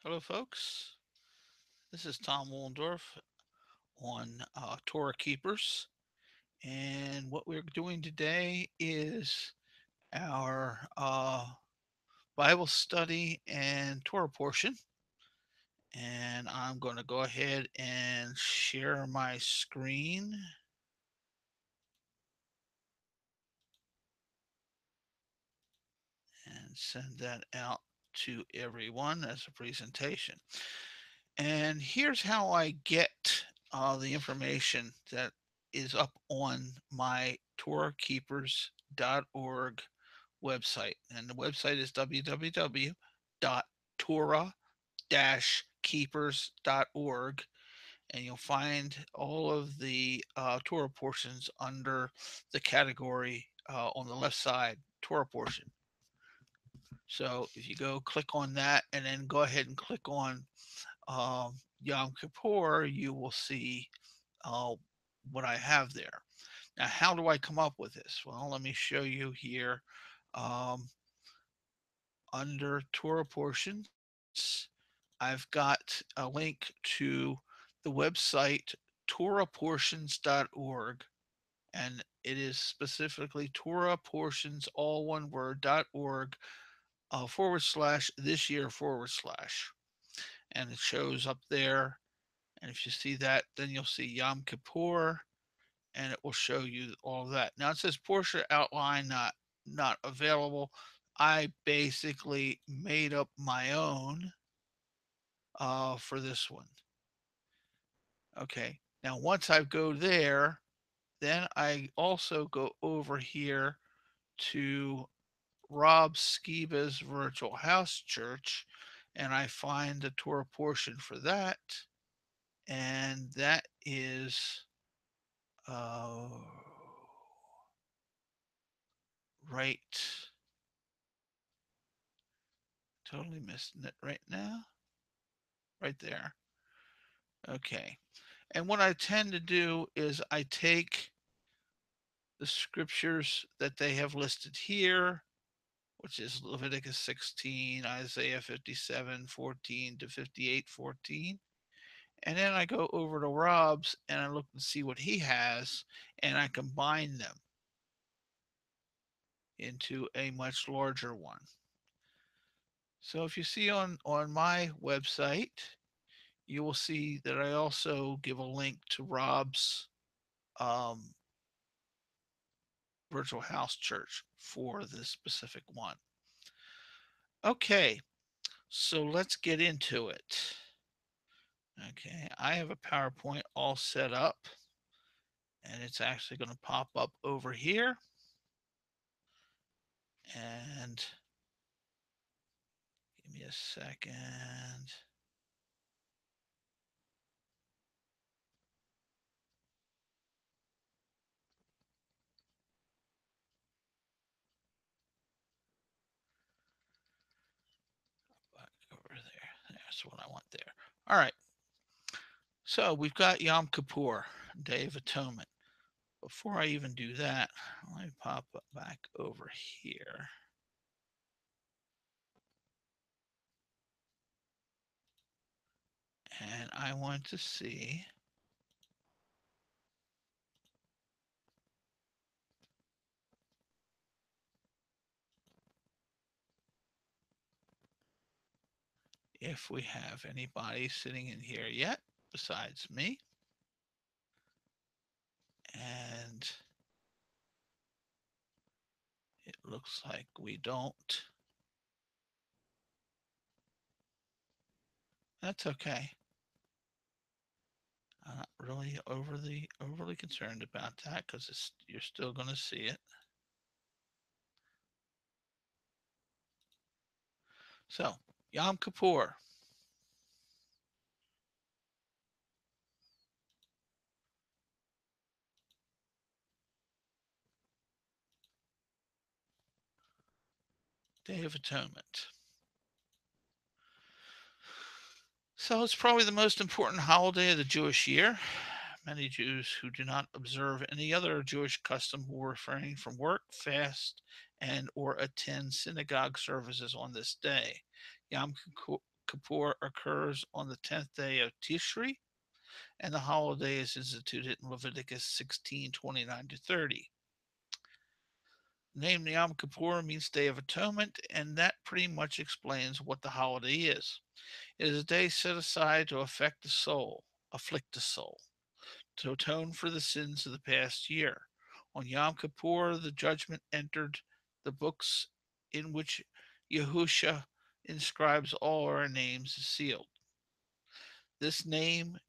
Hello, folks. This is Tom Wollendorf on Torah Keepers. And what we're doing today is our Bible study and Torah portion. And I'm going to go ahead and share my screen and send that out to everyone as a presentation. And here's how I get the information that is up on my TorahKeepers.org website. And the website is www.torah-keepers.org. And you'll find all of the Torah portions under the category on the left side, Torah portion. So if you go click on that and then go ahead and click on Yom Kippur, you will see uh, what I have there. Now, how do I come up with this? Well, let me show you here. Um, Under Torah Portions, I've got a link to the website torahportions.org, and it is specifically Torah Portions, all one word, .org / this year / and it shows up there. And if you see that, then you'll see Yom Kippur, and it will show you all of that. Now it says Porsche outline not available. I basically made up my own for this one. Okay. Now once I go there, then I also go over here to Rob Skiba's Virtual House Church, and I find the Torah portion for that, and that is uh, right. Totally missing it right now. Right there. Okay. And what I tend to do is I take the scriptures that they have listed here, which is Leviticus 16, Isaiah 57:14 to 58:14. And then I go over to Rob's and I look and see what he has, and I combine them into a much larger one. So if you see on my website, you will see that I also give a link to Rob's um, virtual house church for this specific one. Okay, so let's get into it. Okay, I have a PowerPoint all set up, and it's actually going to pop up over here. And give me a second. Back over there. That's what I want there. All right. So we've got Yom Kippur, Day of Atonement. Before I even do that, let me pop back over here. And I want to see if we have anybody sitting in here yet besides me. And it looks like we don't. That's okay. I'm not really overly concerned about that because you're still going to see it. So, Yom Kippur. Day of Atonement. So it's probably the most important holiday of the Jewish year. Many Jews who do not observe any other Jewish custom will refrain from work, fast, and or attend synagogue services on this day. Yom Kippur occurs on the 10th day of Tishri, and the holiday is instituted in Leviticus 16:29 to 30. The name Yom Kippur means Day of Atonement, and that pretty much explains what the holiday is. It is a day set aside to afflict the soul, to atone for the sins of the past year. On Yom Kippur, the judgment entered the books in which Yahusha inscribes all our names is sealed. This name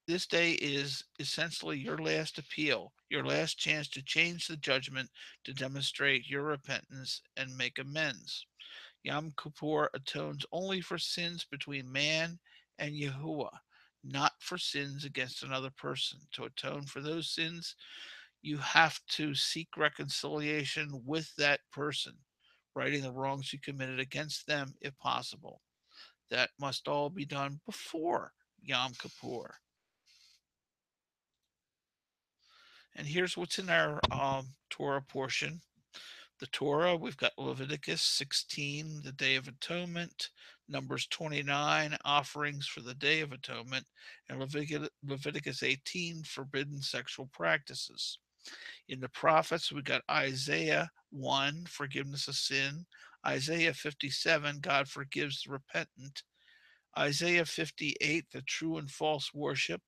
This day is essentially your last appeal, your last chance to change the judgment, to demonstrate your repentance and make amends. Yom Kippur atones only for sins between man and Yahuwah, not for sins against another person. To atone for those sins, you have to seek reconciliation with that person, righting the wrongs you committed against them if possible. That must all be done before Yom Kippur. And here's what's in our Torah portion. The Torah, we've got Leviticus 16, the Day of Atonement, Numbers 29, offerings for the Day of Atonement, and Leviticus 18, forbidden sexual practices. In the prophets, we got Isaiah 1, forgiveness of sin, Isaiah 57, God forgives the repentant, Isaiah 58, the true and false worship,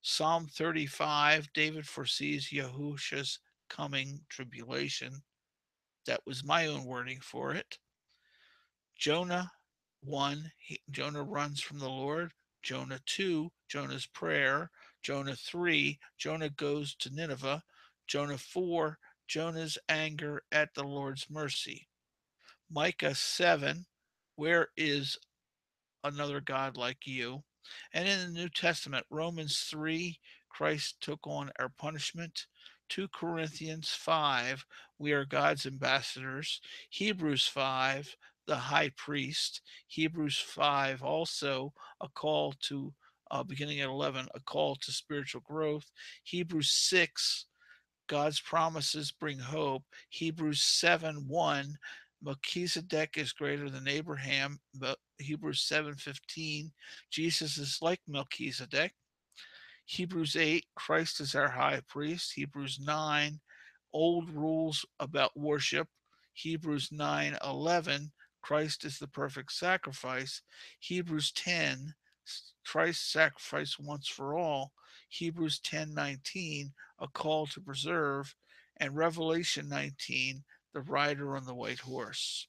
Psalm 35, David foresees Yahusha's coming tribulation. That was my own wording for it. Jonah 1, Jonah runs from the Lord. Jonah 2, Jonah's prayer. Jonah 3, Jonah goes to Nineveh. Jonah 4, Jonah's anger at the Lord's mercy. Micah 7, where is another God like you? And in the New Testament, Romans 3, Christ took on our punishment. 2 Corinthians 5, we are God's ambassadors. Hebrews 5, the high priest. Hebrews 5, also a call to, beginning at 11, a call to spiritual growth. Hebrews 6, God's promises bring hope. Hebrews 7:1, Melchizedek is greater than Abraham. But Hebrews 7:15, Jesus is like Melchizedek. Hebrews 8, Christ is our high priest. Hebrews 9, old rules about worship. Hebrews 9:11, Christ is the perfect sacrifice. Hebrews 10, Christ's sacrifice once for all. Hebrews 10:19, a call to preserve. And Revelation 19, the rider on the white horse.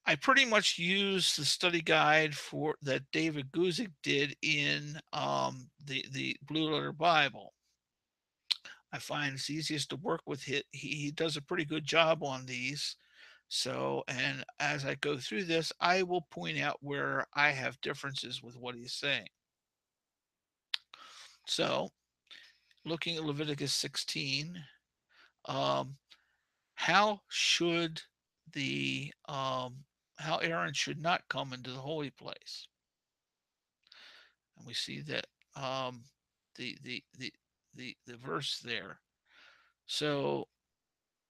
I pretty much use the study guide for that David Guzik did in the Blue Letter Bible. I find it's easiest to work with. He does a pretty good job on these. So, and as I go through this, I will point out where I have differences with what he's saying. So, looking at Leviticus 16, um, how should the how Aaron should not come into the holy place? And we see that um, the, the the the verse there. So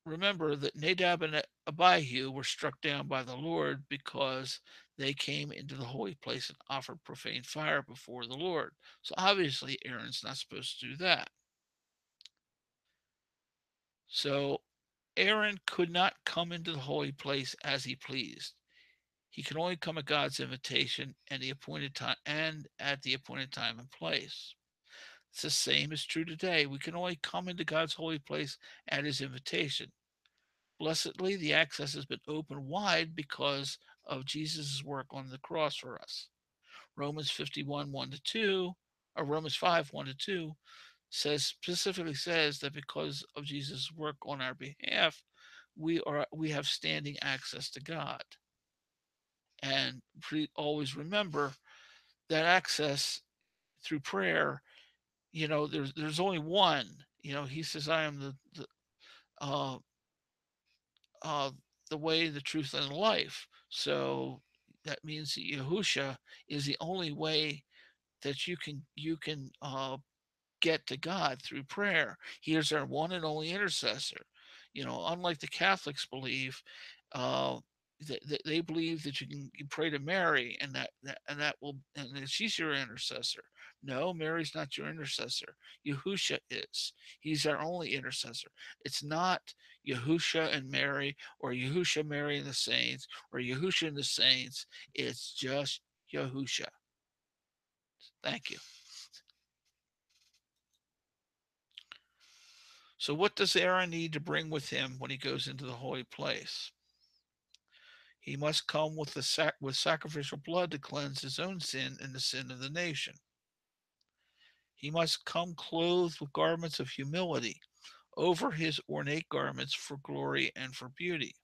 remember that Nadab and Abihu were struck down by the Lord because they came into the holy place and offered profane fire before the Lord. So obviously Aaron's not supposed to do that. So Aaron could not come into the holy place as he pleased. He can only come at God's invitation and the appointed time and at the appointed time and place. It's the same is true today. We can only come into God's holy place at his invitation. Blessedly, the access has been opened wide because of Jesus' work on the cross for us. Romans 51, 1 to 2, or Romans 5, 1 to 2, specifically says that because of Jesus' work on our behalf, we have standing access to God. And always remember that access through prayer, there's only one. He says, I am uh, uh, the way, the truth, and the life. So that means that Yahusha is the only way that you can get to God through prayer. He is our one and only intercessor. Unlike the Catholics believe, uh, they believe that you pray to Mary, and that she's your intercessor. No, Mary's not your intercessor. Yahusha is. He's our only intercessor. It's not Yahusha and Mary, or Yahusha, Mary, and the saints, or Yahusha and the saints. It's just Yahusha. Thank you. So, what does Aaron need to bring with him when he goes into the holy place? He must come with with sacrificial blood to cleanse his own sin and the sin of the nation. He must come clothed with garments of humility over his ornate garments for glory and for beauty.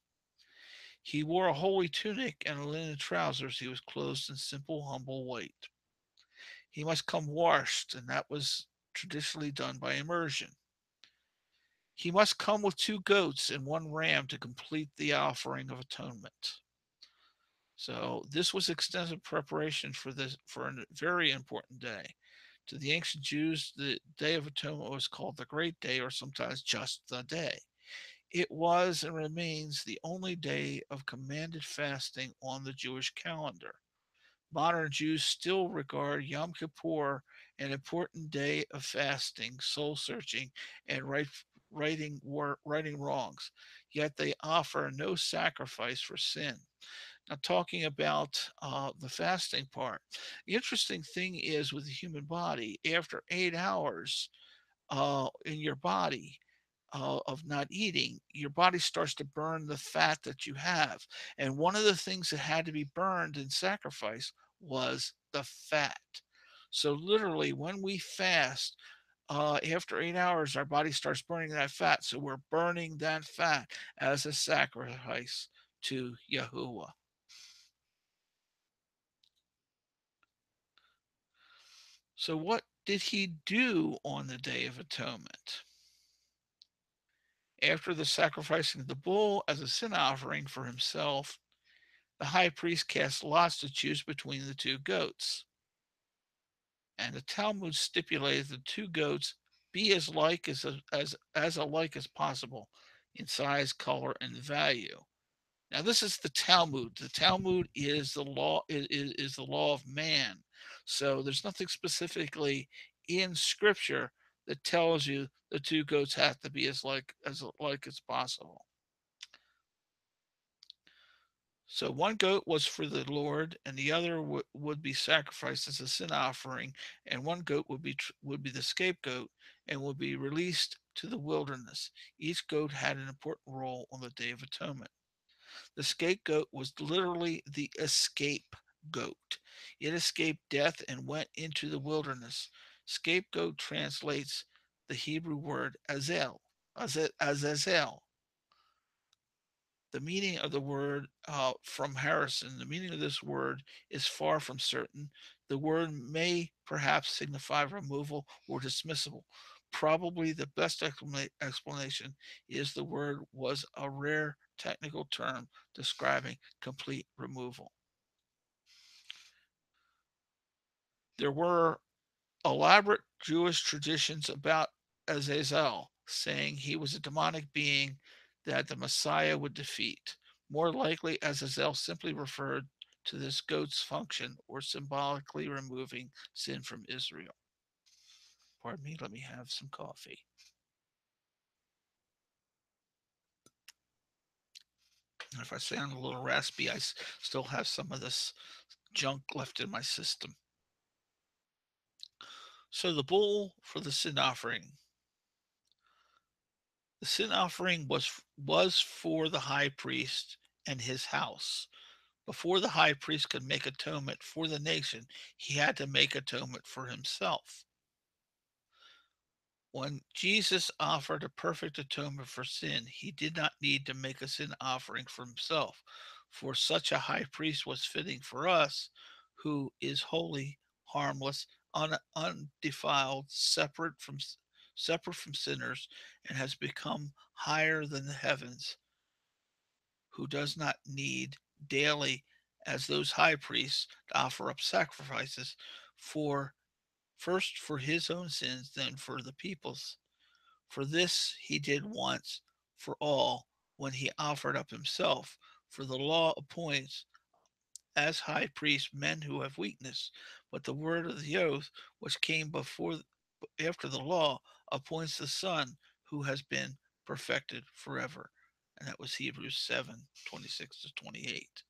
He wore a holy tunic and linen trousers. He was clothed in simple, humble white. He must come washed, and that was traditionally done by immersion. He must come with 2 goats and 1 ram to complete the offering of atonement. So this was extensive preparation for a very important day. To the ancient Jews, the Day of Atonement was called the Great Day, or sometimes just the day. It was and remains the only day of commanded fasting on the Jewish calendar. Modern Jews still regard Yom Kippur an important day of fasting, soul searching, and righting wrongs. Yet they offer no sacrifice for sin. Now, talking about the fasting part, the interesting thing is with the human body, after 8 hours in your body, of not eating, your body starts to burn the fat that you have. And one of the things that had to be burned in sacrifice was the fat. So, literally, when we fast, after 8 hours, our body starts burning that fat. So, we're burning that fat as a sacrifice to Yahuwah. So, what did he do on the Day of Atonement? After the sacrificing of the bull as a sin offering for himself, the high priest cast lots to choose between the 2 goats. And the Talmud stipulated the 2 goats be as alike as possible in size, color, and value. Now, this is the Talmud. The Talmud is the law is the law of man. So there's nothing specifically in Scripture that tells you the 2 goats have to be as possible. So 1 goat was for the Lord, and the other would be sacrificed as a sin offering, and 1 goat would be the scapegoat and would be released to the wilderness. Each goat had an important role on the Day of Atonement. The scapegoat was literally the escape goat. It escaped death and went into the wilderness. Scapegoat translates the Hebrew word azel, azazel. The meaning of the word from Harrison, the meaning of this word is far from certain. The word may perhaps signify removal or dismissal. Probably the best explanation is the word was a rare technical term describing complete removal. There were elaborate Jewish traditions about Azazel, saying he was a demonic being that the Messiah would defeat. More likely, Azazel simply referred to this goat's function or symbolically removing sin from Israel. Pardon me, let me have some coffee. And if I sound a little raspy, I still have some of this junk left in my system. So, the bull for the sin offering. The sin offering was for the high priest and his house. Before the high priest could make atonement for the nation, he had to make atonement for himself. When Jesus offered a perfect atonement for sin, he did not need to make a sin offering for himself, for such a high priest was fitting for us, who is holy, harmless, undefiled, separate from sinners, and has become higher than the heavens, who does not need daily as those high priests to offer up sacrifices for first for his own sins, then for the people's. For this he did once for all when he offered up himself For the law appoints as high priest men who have weakness, but the word of the oath, which came before after the law, appoints the Son who has been perfected forever. And that was Hebrews 7:26 to 28.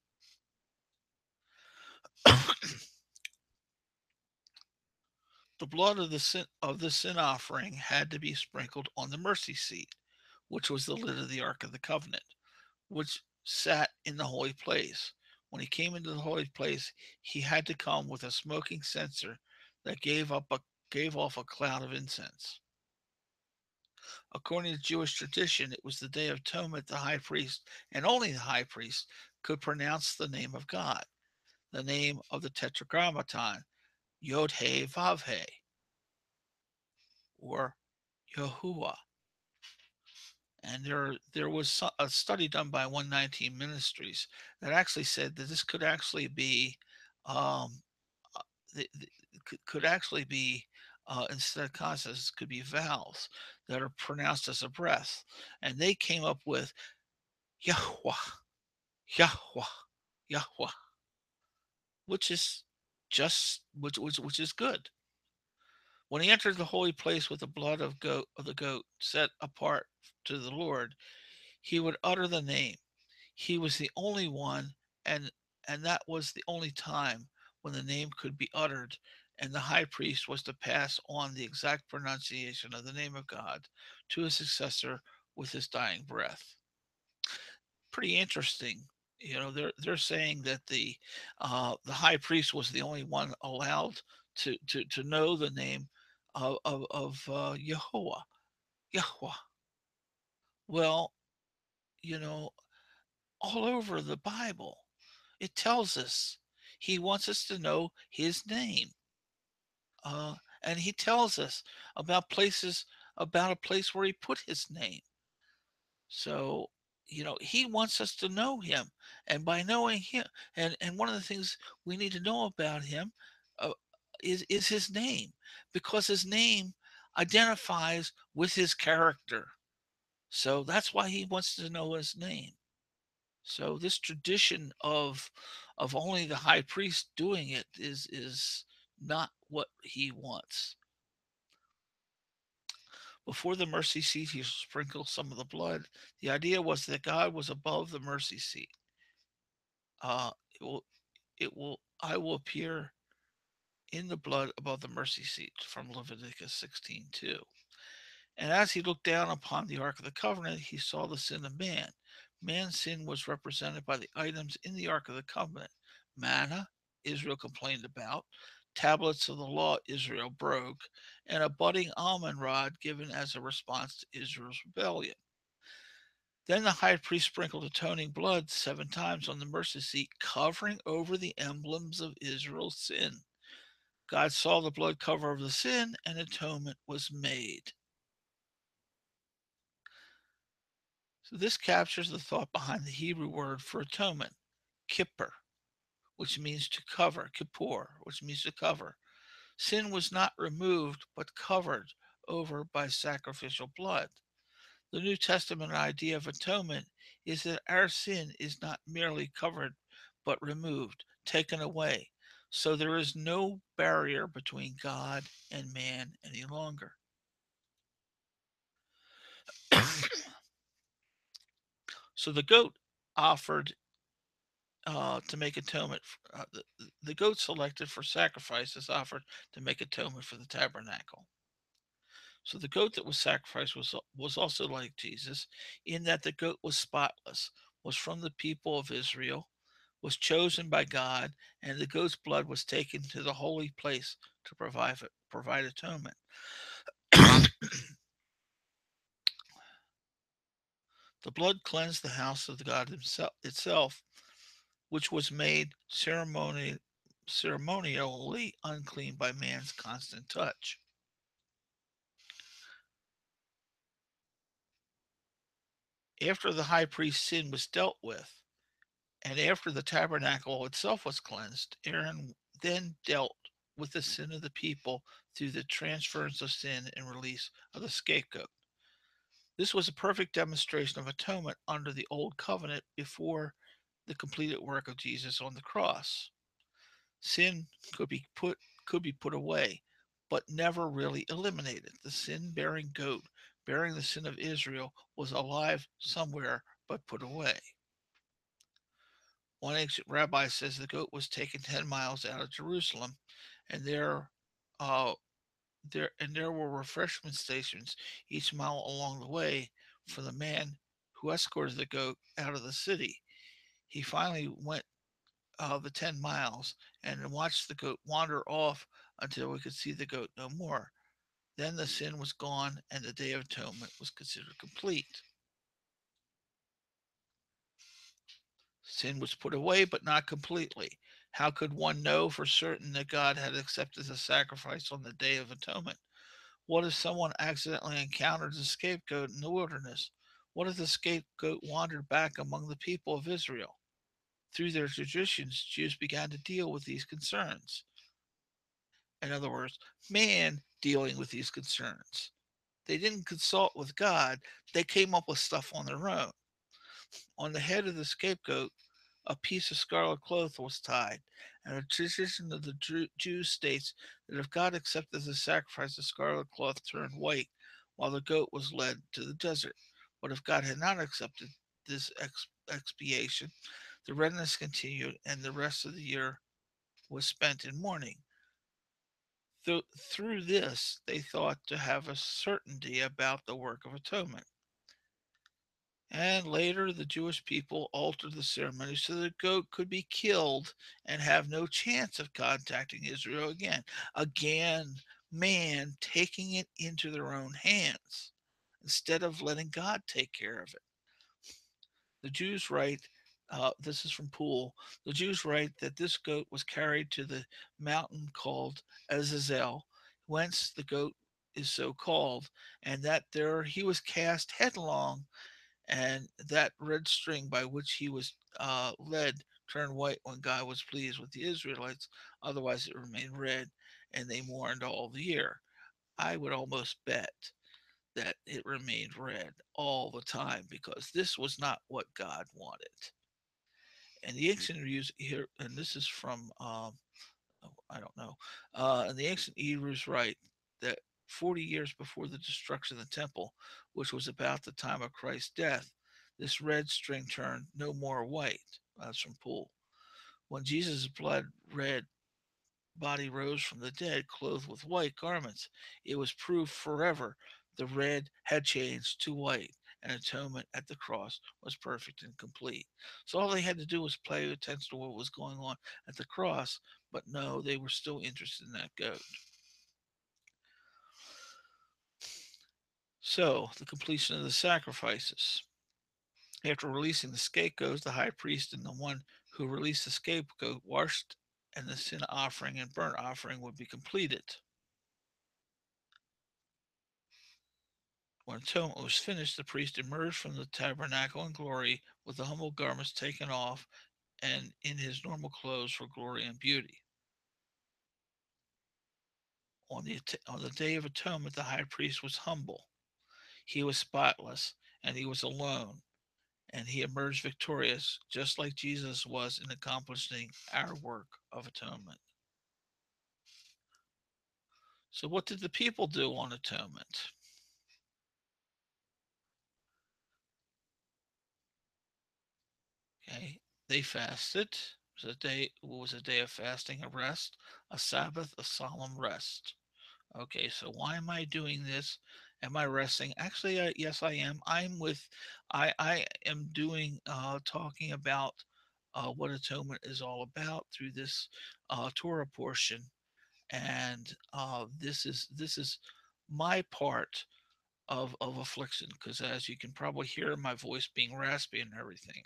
The blood of the sin offering had to be sprinkled on the mercy seat, which was the lid of the Ark of the Covenant, which sat in the holy place. When he came into the holy place, he had to come with a smoking censer that gave off a cloud of incense. According to Jewish tradition, it was the Day of Atonement. The high priest, and only the high priest, could pronounce the name of God, the name of the Tetragrammaton, Yod He Vav He, or Yahuwah. And there was a study done by 119 Ministries that actually said that this could actually be um, could actually be instead of consonants, could be vowels that are pronounced as a breath, and they came up with Yahweh, Yahweh, Yahweh, which is which is good. When he entered the holy place with the blood of the goat set apart to the Lord, he would utter the name. He was the only one, and that was the only time when the name could be uttered, and the high priest was to pass on the exact pronunciation of the name of God to his successor with his dying breath. Pretty interesting. They're saying that the high priest was the only one allowed to know the name of Yehovah, Yahweh. Well, you know, all over the Bible, it tells us he wants us to know his name. And he tells us about a place where he put his name. So, he wants us to know him. And by knowing him, and one of the things we need to know about him uh, is his name, because his name identifies with his character. So that's why he wants to know his name. So this tradition of only the high priest doing it is not what he wants. Before the mercy seat, he sprinkled some of the blood. The idea was that God was above the mercy seat. Uh, it will, I will appear in the blood above the mercy seat, from Leviticus 16:2. And as he looked down upon the Ark of the Covenant, he saw the sin of man. Man's sin was represented by the items in the Ark of the Covenant: manna, Israel complained about; tablets of the law, Israel broke; and a budding almond rod given as a response to Israel's rebellion. Then the high priest sprinkled atoning blood 7 times on the mercy seat, covering over the emblems of Israel's sin. God saw the blood cover over the sin, and atonement was made. So this captures the thought behind the Hebrew word for atonement, kippur, which means to cover, kippur, which means to cover. Sin was not removed, but covered over by sacrificial blood. The New Testament idea of atonement is that our sin is not merely covered, but removed, taken away. So there is no barrier between God and man any longer. So the goat offered to make atonement. The goat selected for sacrifice is offered to make atonement for the tabernacle. So the goat that was sacrificed was also like Jesus, in that the goat was spotless, was from the people of Israel, was chosen by God, and the goat's blood was taken to the holy place to provide atonement. The blood cleansed the house of the God itself, which was made ceremonially unclean by man's constant touch. After the high priest's sin was dealt with, and after the tabernacle itself was cleansed, Aaron then dealt with the sin of the people through the transference of sin and release of the scapegoat. This was a perfect demonstration of atonement under the old covenant before the completed work of Jesus on the cross. Sin could be put away, but never really eliminated. The sin-bearing goat bearing the sin of Israel was alive somewhere but put away. One ancient rabbi says the goat was taken 10 miles out of Jerusalem, and uh, there were refreshment stations each mile along the way for the man who escorted the goat out of the city. He finally went the 10 miles and watched the goat wander off until we could see the goat no more. Then the sin was gone and the Day of Atonement was considered complete. Sin was put away, but not completely. How could one know for certain that God had accepted the sacrifice on the Day of Atonement? What if someone accidentally encountered the scapegoat in the wilderness? What if the scapegoat wandered back among the people of Israel? Through their traditions, Jews began to deal with these concerns. In other words, man dealing with these concerns. They didn't consult with God, they came up with stuff on their own. On the head of the scapegoat, a piece of scarlet cloth was tied, and the tradition of the Jews states that if God accepted the sacrifice, the scarlet cloth turned white while the goat was led to the desert. But if God had not accepted this expiation, the redness continued, and the rest of the year was spent in mourning. Through this, they thought to have a certainty about the work of atonement. And later, the Jewish people altered the ceremony so the goat could be killed and have no chance of contacting Israel again. Again, man taking it into their own hands instead of letting God take care of it. The Jews write, this is from Poole, the Jews write that this goat was carried to the mountain called Azazel, whence the goat is so called, and that there he was cast headlong, and that red string by which he was led turned white when God was pleased with the Israelites. Otherwise, it remained red, and they mourned all the year. I would almost bet that it remained red all the time because this was not what God wanted. And the ancient Hebrews here, and this is from oh, I don't know, and the ancient Hebrews write that 40 years before the destruction of the temple, which was about the time of Christ's death, this red string turned no more white. That's from Poole. When Jesus' blood red body rose from the dead, clothed with white garments, it was proof forever the red had changed to white, and atonement at the cross was perfect and complete. So all they had to do was pay attention to what was going on at the cross, but no, they were still interested in that goat. So, the completion of the sacrifices. After releasing the scapegoats, the high priest and the one who released the scapegoat washed, and the sin offering and burnt offering would be completed. When atonement was finished, the priest emerged from the tabernacle in glory with the humble garments taken off and in his normal clothes for glory and beauty. On the Day of Atonement, the high priest was humble. He was spotless and he was alone, and he emerged victorious, just like Jesus was in accomplishing our work of atonement. So, what did the people do on atonement? Okay, they fasted. It was a day of fasting, a rest, a Sabbath, a solemn rest. Okay, so why am I doing this? Am I resting? Actually, yes, I am. I am doing, talking about what atonement is all about through this Torah portion, and this is my part of affliction, because as you can probably hear, my voice being raspy and everything.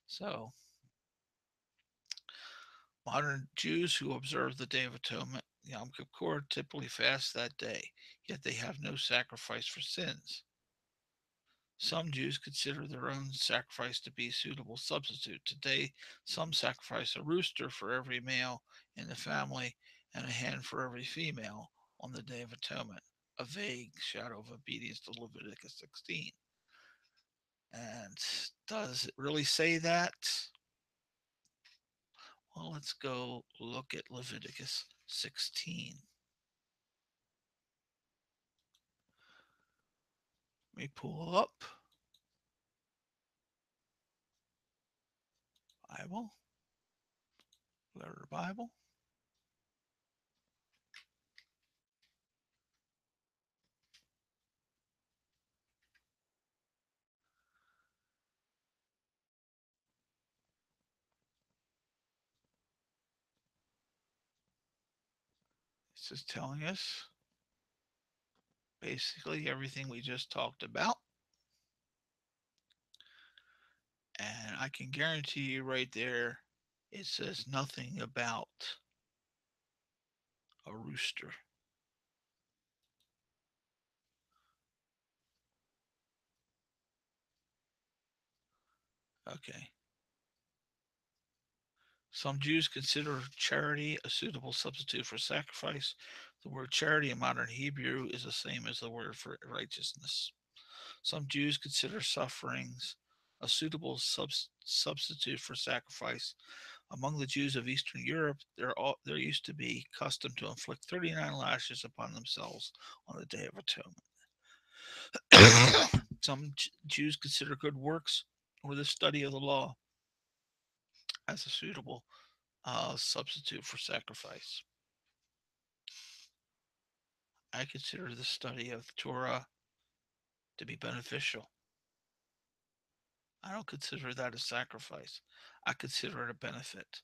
So, modern Jews who observe the Day of Atonement, Yom Kippur, typically fast that day, yet they have no sacrifice for sins. Some Jews consider their own sacrifice to be a suitable substitute. Today, some sacrifice a rooster for every male in the family and a hen for every female on the Day of Atonement, a vague shadow of obedience to Leviticus 16. And does it really say that? let's go look at Leviticus 16. Let me pull up Bible, letter Bible. This is telling us basically everything we just talked about. And I can guarantee you right there, it says nothing about a rooster. Okay. Some Jews consider charity a suitable substitute for sacrifice. The word charity in modern Hebrew is the same as the word for righteousness. Some Jews consider sufferings a suitable substitute for sacrifice. Among the Jews of Eastern Europe, there used to be custom to inflict 39 lashes upon themselves on the Day of Atonement. Some Jews consider good works or the study of the law as a suitable substitute for sacrifice. I consider the study of the Torah to be beneficial. I don't consider that a sacrifice. I consider it a benefit.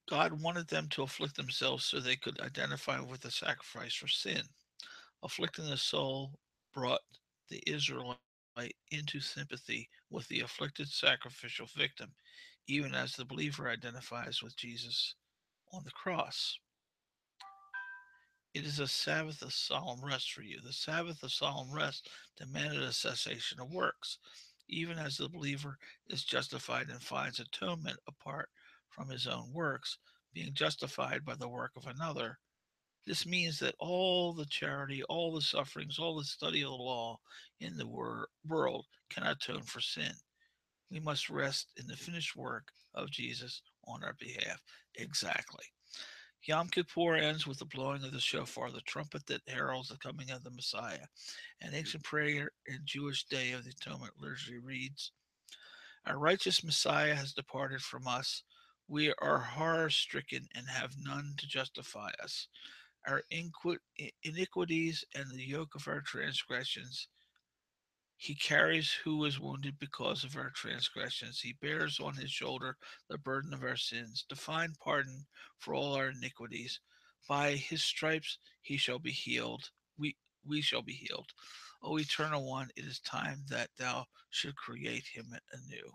God wanted them to afflict themselves so they could identify with the sacrifice for sin. Afflicting the soul brought the Israelite into sympathy with the afflicted sacrificial victim, even as the believer identifies with Jesus on the cross. It is a Sabbath of solemn rest for you. The Sabbath of solemn rest demanded a cessation of works, even as the believer is justified and finds atonement apart from his own works, being justified by the work of another. This means that all the charity, all the sufferings, all the study of the law in the world cannot atone for sin. We must rest in the finished work of Jesus on our behalf. Exactly. Yom Kippur ends with the blowing of the shofar, the trumpet that heralds the coming of the Messiah. An ancient prayer in Jewish Day of the Atonement liturgy reads, Our righteous Messiah has departed from us. We are horror stricken and have none to justify us. Our iniquities and the yoke of our transgressions he carries who was wounded because of our transgressions. He bears on his shoulder the burden of our sins, to find pardon for all our iniquities. By his stripes he shall be healed. We shall be healed. O Eternal One, it is time that thou should create him anew.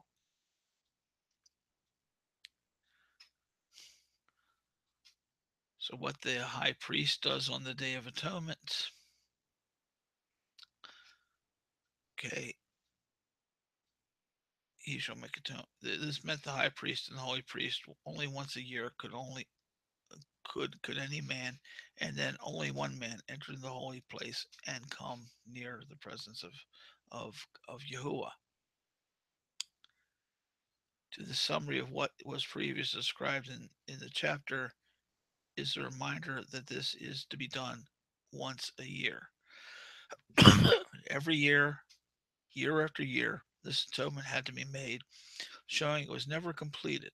So, what the high priest does on the Day of Atonement, okay, he shall make atonement. This meant the high priest and the holy priest only once a year could any man, and then only one man, enter the holy place and come near the presence of Yahuwah. To the summary of what was previously described in the chapter is a reminder that this is to be done once a year. Every year after year, this atonement had to be made, showing it was never completed.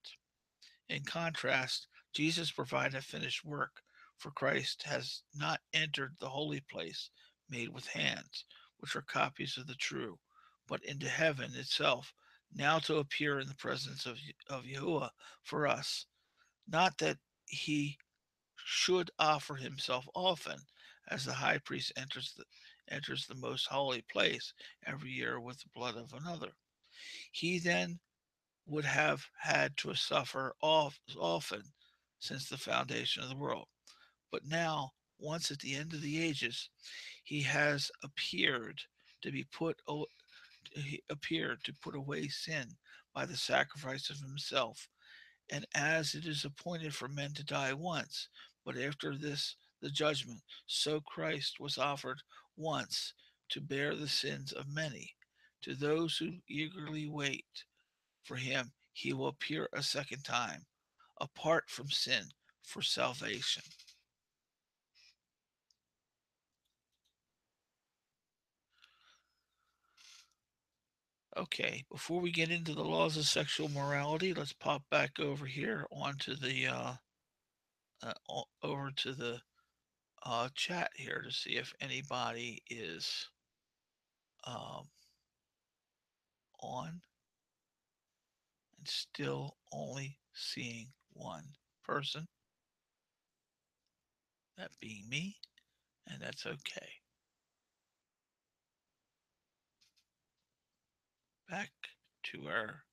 In contrast, Jesus provided a finished work, for Christ has not entered the holy place made with hands, which are copies of the true, but into heaven itself, now to appear in the presence of Yahuwah for us. Not that he should offer himself often, as the high priest enters the most holy place every year with the blood of another. He then would have had to suffer often since the foundation of the world. But now, once at the end of the ages, he has to be put he appeared to put away sin by the sacrifice of himself. And as it is appointed for men to die once, but after this the judgment, so Christ was offered once to bear the sins of many. To those who eagerly wait for him, he will appear a second time, apart from sin, for salvation. Okay, before we get into the laws of sexual morality, let's pop back over here onto the over to the chat here to see if anybody is um, on, and still only seeing one person, that being me, and that's okay. Back to our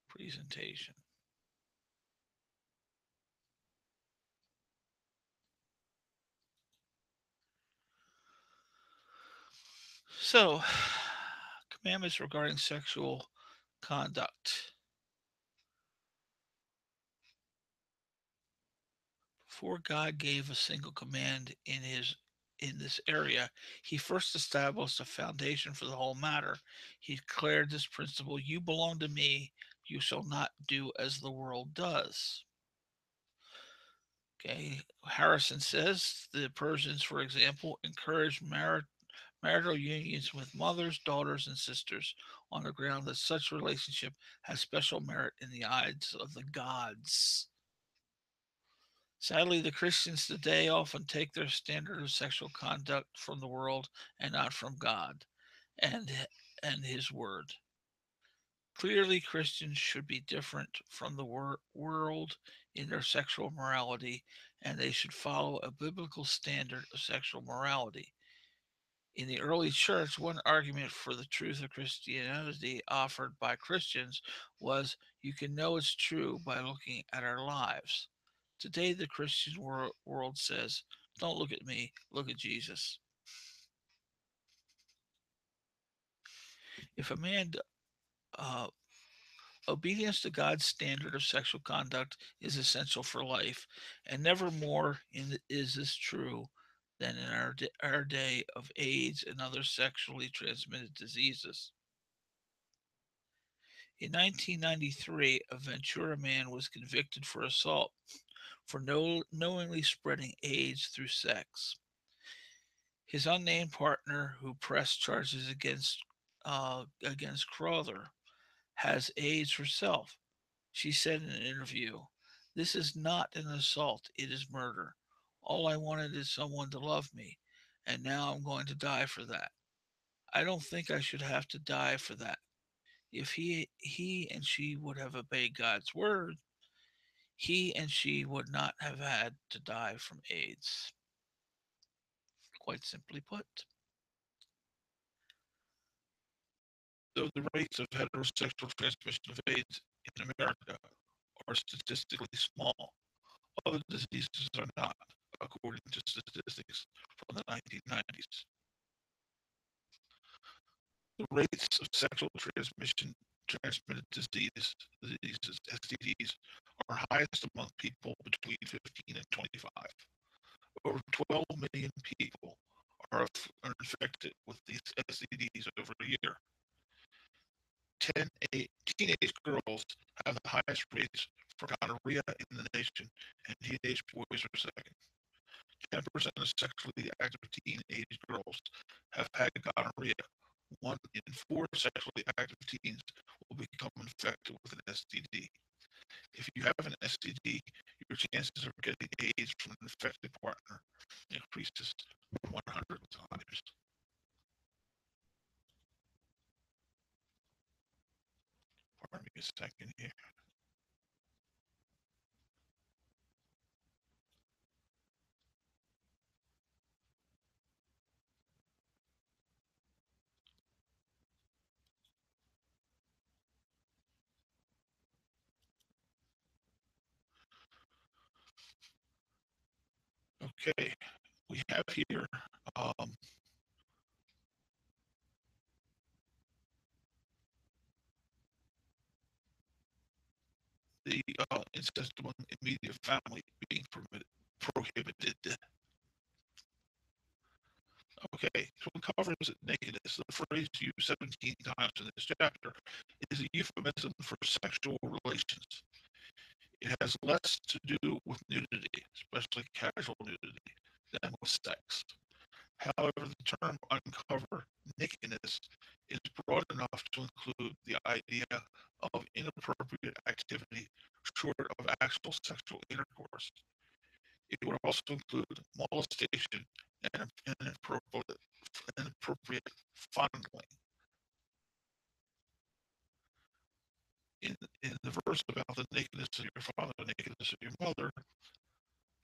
presentation. So, commandments regarding sexual conduct. Before God gave a single command in this area, he first established a foundation for the whole matter. He declared this principle: you belong to me, you shall not do as the world does. Okay, Harrison says the Persians, for example, encouraged marital unions with mothers, daughters, and sisters on the ground that such relationship has special merit in the eyes of the gods. Sadly, the Christians today often take their standard of sexual conduct from the world and not from God and his word. Clearly, Christians should be different from the world in their sexual morality, and they should follow a biblical standard of sexual morality. In the early church, one argument for the truth of Christianity offered by Christians was you can know it's true by looking at our lives. Today, the Christian world says, don't look at me, look at Jesus. If a man, uh, obedience to God's standard of sexual conduct is essential for life, and never more is this true than in our day of AIDS and other sexually transmitted diseases. In 1993, a Ventura man was convicted for assault for knowingly spreading AIDS through sex. His unnamed partner, who pressed charges against Crowther, has AIDS herself. She said in an interview, "This is not an assault, it is murder. All I wanted is someone to love me, and now I'm going to die for that. I don't think I should have to die for that. If he and she would have obeyed God's word, he and she would not have had to die from AIDS." Quite simply put. So the rates of heterosexual transmission of AIDS in America are statistically small. Other diseases are not, according to statistics from the 1990s. The rates of sexual transmitted diseases, STDs, are highest among people between 15 and 25. Over 12 million people are infected with these STDs over a year. 10 teenage girls have the highest rates for gonorrhea in the nation, and teenage boys are second. 10% of sexually active teenage girls have had gonorrhea. 1 in 4 sexually active teens will become infected with an STD. If you have an STD, your chances of getting AIDS from an infected partner increases 100 times. Pardon me a second here. Okay, we have here the incest among immediate family being prohibited. Okay, so it covers nakedness. The phrase used 17 times in this chapter is a euphemism for sexual relations. It has less to do with nudity, especially casual nudity, than with sex. However, the term uncover nakedness is broad enough to include the idea of inappropriate activity short of actual sexual intercourse. It would also include molestation and inappropriate fondling. In, in the verse about the nakedness of your father, the nakedness of your mother,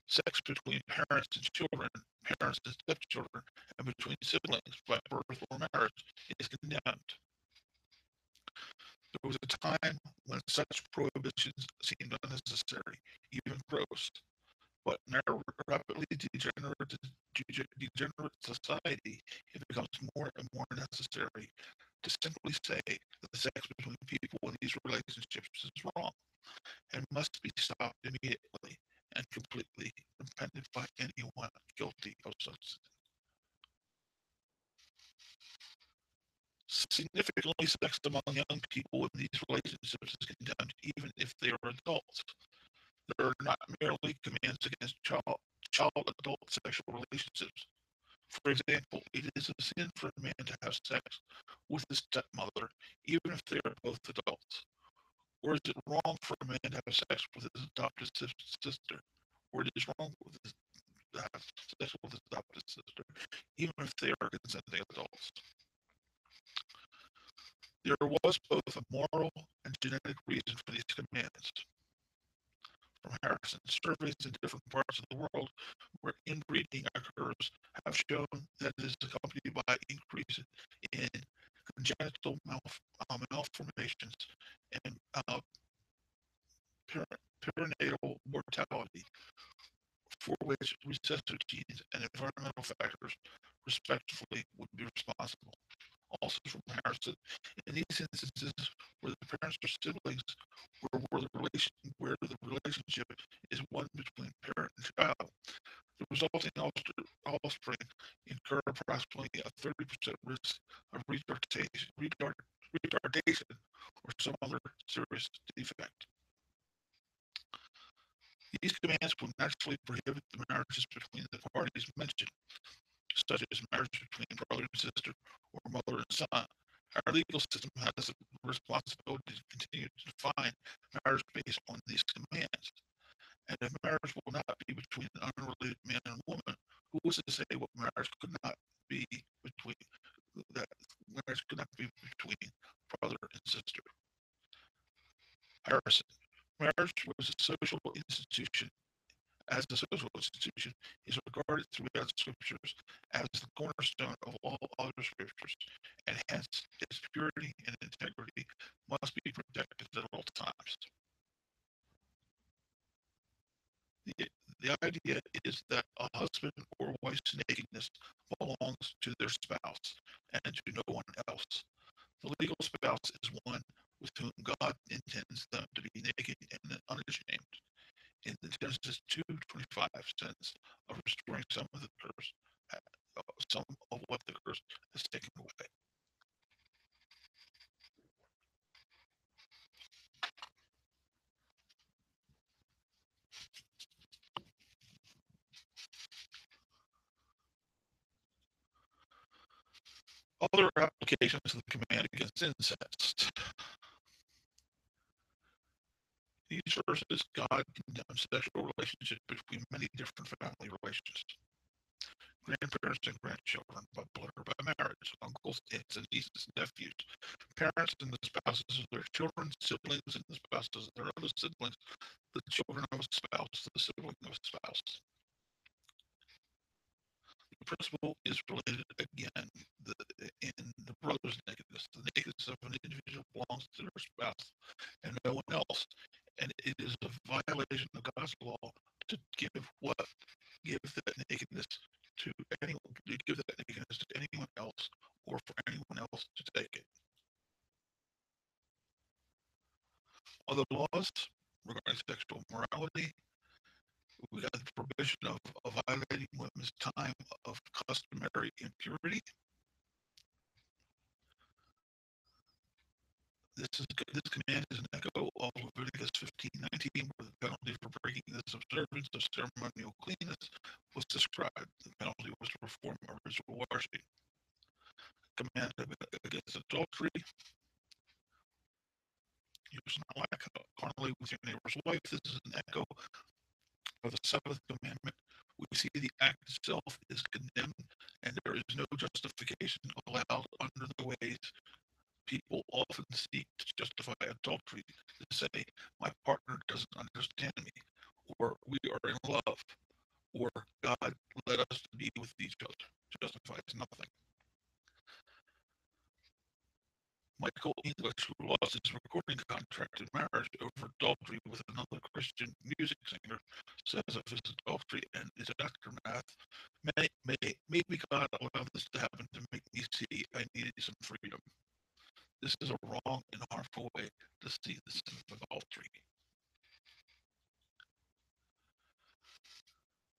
sex between parents and children, parents and stepchildren, and between siblings by birth or marriage is condemned. There was a time when such prohibitions seemed unnecessary, even gross, but in our rapidly degenerate society, it becomes more and more necessary to simply say that the sex between people in these relationships is wrong and must be stopped immediately and completely impeded by anyone guilty of such. Significantly, sex among young people in these relationships is condemned even if they are adults. There are not merely commands against child-adult sexual relationships. For example, it is a sin for a man to have sex with his stepmother, even if they are both adults. Or is it wrong for a man to have sex with his adopted sister? Or it is wrong to have sex with his adopted sister, even if they are consenting adults. There was both a moral and genetic reason for these commands. From Harrison, surveys in different parts of the world where inbreeding occurs have shown that it is accompanied by increase in congenital malformations and perinatal mortality, for which recessive genes and environmental factors, respectively, would be responsible. Also from Harrison, in these instances where the parents are siblings, where the relationship is one between parent and child, the resulting offspring incur approximately a 30% risk of retardation or some other serious defect. These commands will naturally prohibit the marriages between the parties mentioned, such as marriage between brother and sister or mother and son. Our legal system has a responsibility to continue to define marriage based on these commands. And if marriage will not be between an unrelated man and woman, who is to say what marriage could not be between that marriage could not be between brother and sister? Harrison. Marriage was a social institution. As a social institution, is regarded throughout the scriptures as the cornerstone of all other scriptures, and hence its purity and integrity must be protected at all times. The, the idea is that a husband or wife's nakedness belongs to their spouse and to no one else. The legal spouse is one with whom God intends them to be naked and unashamed. In the Genesis 2:25 sense of restoring some of the curse, some of what the curse has taken away. Other applications of the command against incest. These verses, God condemns sexual relationships between many different family relations. Grandparents and grandchildren by blood or by marriage, uncles, aunts, and nieces and nephews, parents and the spouses of their children, siblings and the spouses of their other siblings, the children of a spouse, the sibling of a spouse. The principle is related again in the brother's nakedness. The nakedness of an individual belongs to their spouse and no one else. And it is a violation of God's law to give that nakedness to anyone, to give that nakedness to anyone else or for anyone else to take it. Other laws regarding sexual morality We got the prohibition of violating women's time of customary impurity. This command is an echo of Leviticus 15:19, where the penalty for breaking this observance of ceremonial cleanness was described. The penalty was to perform a ritual washing. Command against adultery. You shall not lie carnally with your neighbor's wife. This is an echo of the seventh commandment. We see the act itself is condemned, and there is no justification allowed under the ways people often seek to justify adultery, to say, my partner doesn't understand me, or we are in love, or God led us to be with each other. Justifies nothing. Michael English, who lost his recording contract in marriage over adultery with another Christian music singer, says of his adultery and its aftermath, maybe God allowed this to happen to make me see I needed some freedom. This is a wrong and harmful way to see the sin of adultery.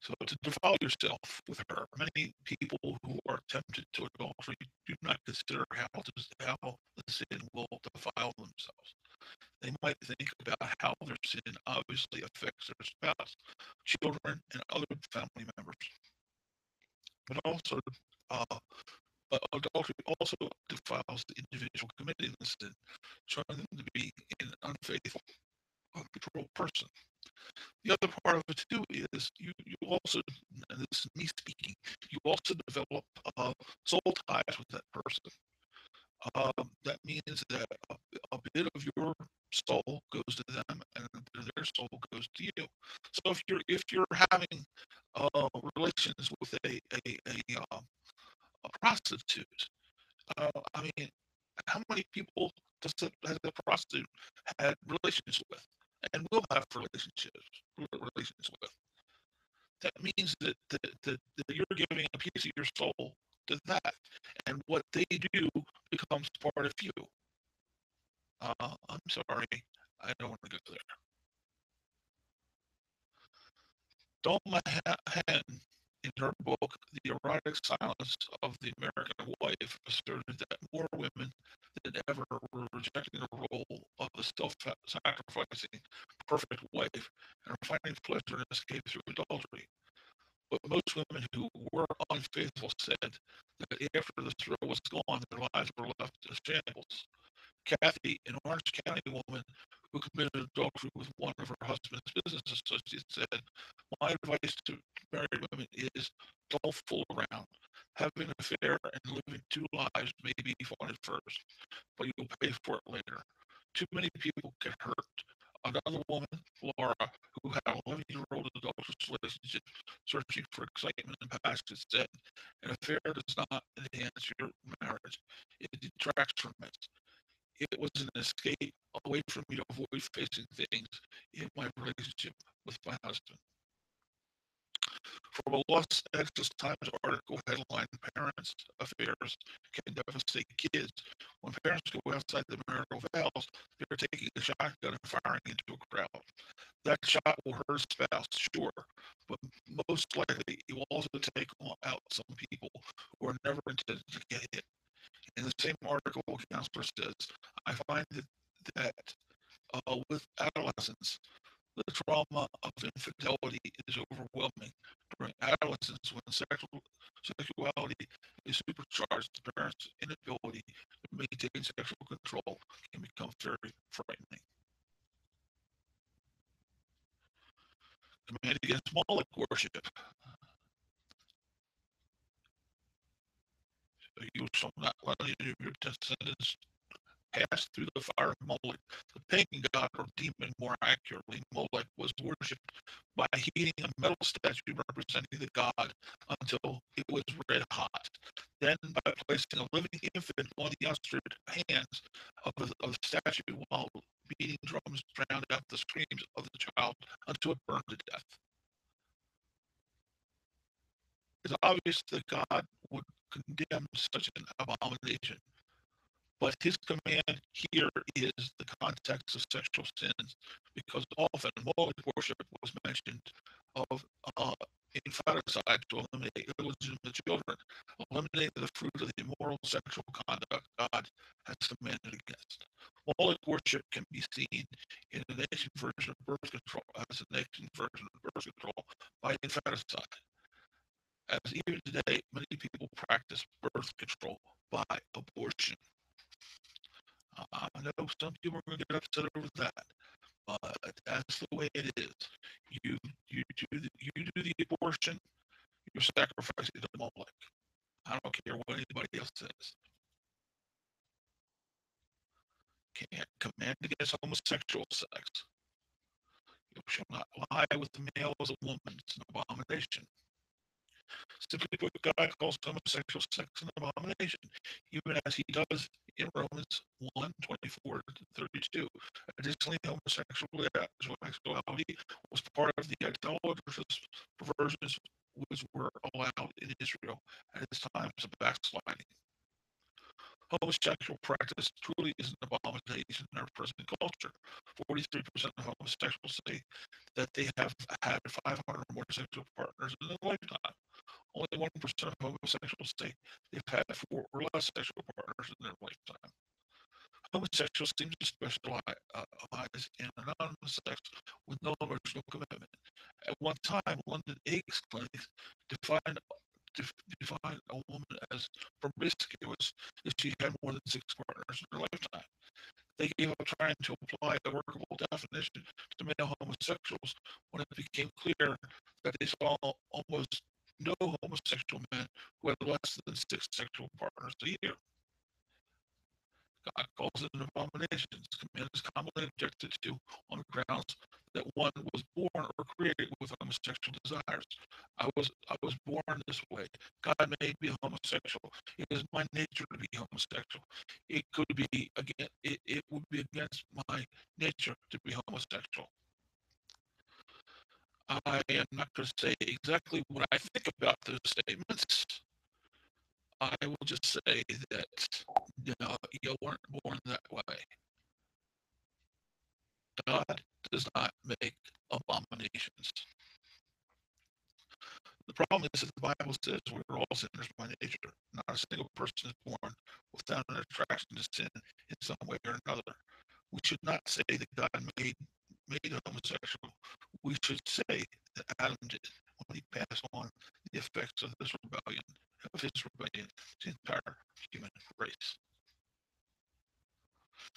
So to defile yourself with her, many people who are tempted to adultery do not consider how the sin will defile themselves. They might think about how their sin obviously affects their spouse, children, and other family members. But also, uh, adultery also defiles the individual committing the sin, showing them to be an unfaithful, uncontrolled person. The other part of it too is you also, and this is me speaking, you also develop soul ties with that person. That means that a bit of your soul goes to them, and a bit of their soul goes to you. So if you're having relations with a prostitute, I mean, how many people has a prostitute had relations with, and will have relations with? That means that you're giving a piece of your soul to that, and what they do becomes part of you. I'm sorry, I don't want to go there. Dolma Hen, in her book, The Erotic Silence of the American Wife, asserted that more women than ever were rejecting the role of the self-sacrificing, perfect wife and are finding pleasure and escape through adultery. But most women who were unfaithful said that after the thrill was gone, their lives were left in shambles. Kathy, an Orange County woman who committed adultery with one of her husband's business associates, said, my advice to married women is don't fool around. Having an affair and living two lives may be fun at first, but you'll pay for it later. Too many people get hurt. Another woman, Laura, who had an 11-year-old adulterous relationship searching for excitement and passion, said, an affair does not enhance your marriage. It detracts from it. It was an escape away from me to avoid facing things in my relationship with my husband. From a Los Angeles Times article headline, Parents' Affairs Can Devastate Kids. When parents go outside the marital vows, they're taking a shotgun and firing into a crowd. That shot will hurt a spouse, sure, but most likely it will also take out some people who are never intended to get hit. In the same article, a counselor says, I find that with adolescents, the trauma of infidelity is overwhelming. During adolescence, when sexuality is supercharged, the parents' inability to maintain sexual control can become very frightening. Command against Moloch worship. You shall not let any of your descendants pass through the fire of Moloch. The pagan god or demon, more accurately, Moloch, was worshipped by heating a metal statue representing the god until it was red hot. Then, by placing a living infant on the outstretched hands of the statue while beating drums drowned out the screams of the child until it burned to death. It's obvious that God would condemn such an abomination. But his command here is the context of sexual sins, because often Moloch worship was mentioned of infanticide to eliminate illegitimate children, eliminating the fruit of the immoral sexual conduct God has commanded against. Moloch worship can be seen in the nation version of birth control as a nation version of birth control by infanticide, as even today many people practice birth control by abortion. I know some people are going to get upset over that, but that's the way it is. You you do the abortion, you're sacrificing to Moloch. I don't care what anybody else says. Can't command against homosexual sex. You shall not lie with the male as a woman. It's an abomination. Simply put, God calls homosexual sex an abomination, even as he does in Romans 1:24-32. Additionally, homosexuality was part of the idolatrous perversions which were allowed in Israel at its times of backsliding. Homosexual practice truly is an abomination in our present culture. 43% of homosexuals say that they have had 500 or more sexual partners in their lifetime. Only 1% of homosexuals say they've had 4 or less sexual partners in their lifetime. Homosexuals seem to specialize in anonymous sex with no emotional commitment. At one time, London AIDS clinics defined define a woman as promiscuous if she had more than 6 partners in her lifetime. They gave up trying to apply a workable definition to male homosexuals when it became clear that they saw almost no homosexual men who had less than 6 sexual partners a year. God calls it an abomination. This command is commonly objected to on the grounds that one was born or created with homosexual desires. I was born this way. God made me homosexual. It is my nature to be homosexual. It could be again. It would be against my nature to be homosexual. I am not going to say exactly what I think about those statements. I will just say that you weren't born that way. God does not make abominations. The problem is that the Bible says we're all sinners by nature. Not a single person is born without an attraction to sin in some way or another. We should not say that God made homosexual. We should say that Adam did when he passed on the effects of his rebellion to the entire human race.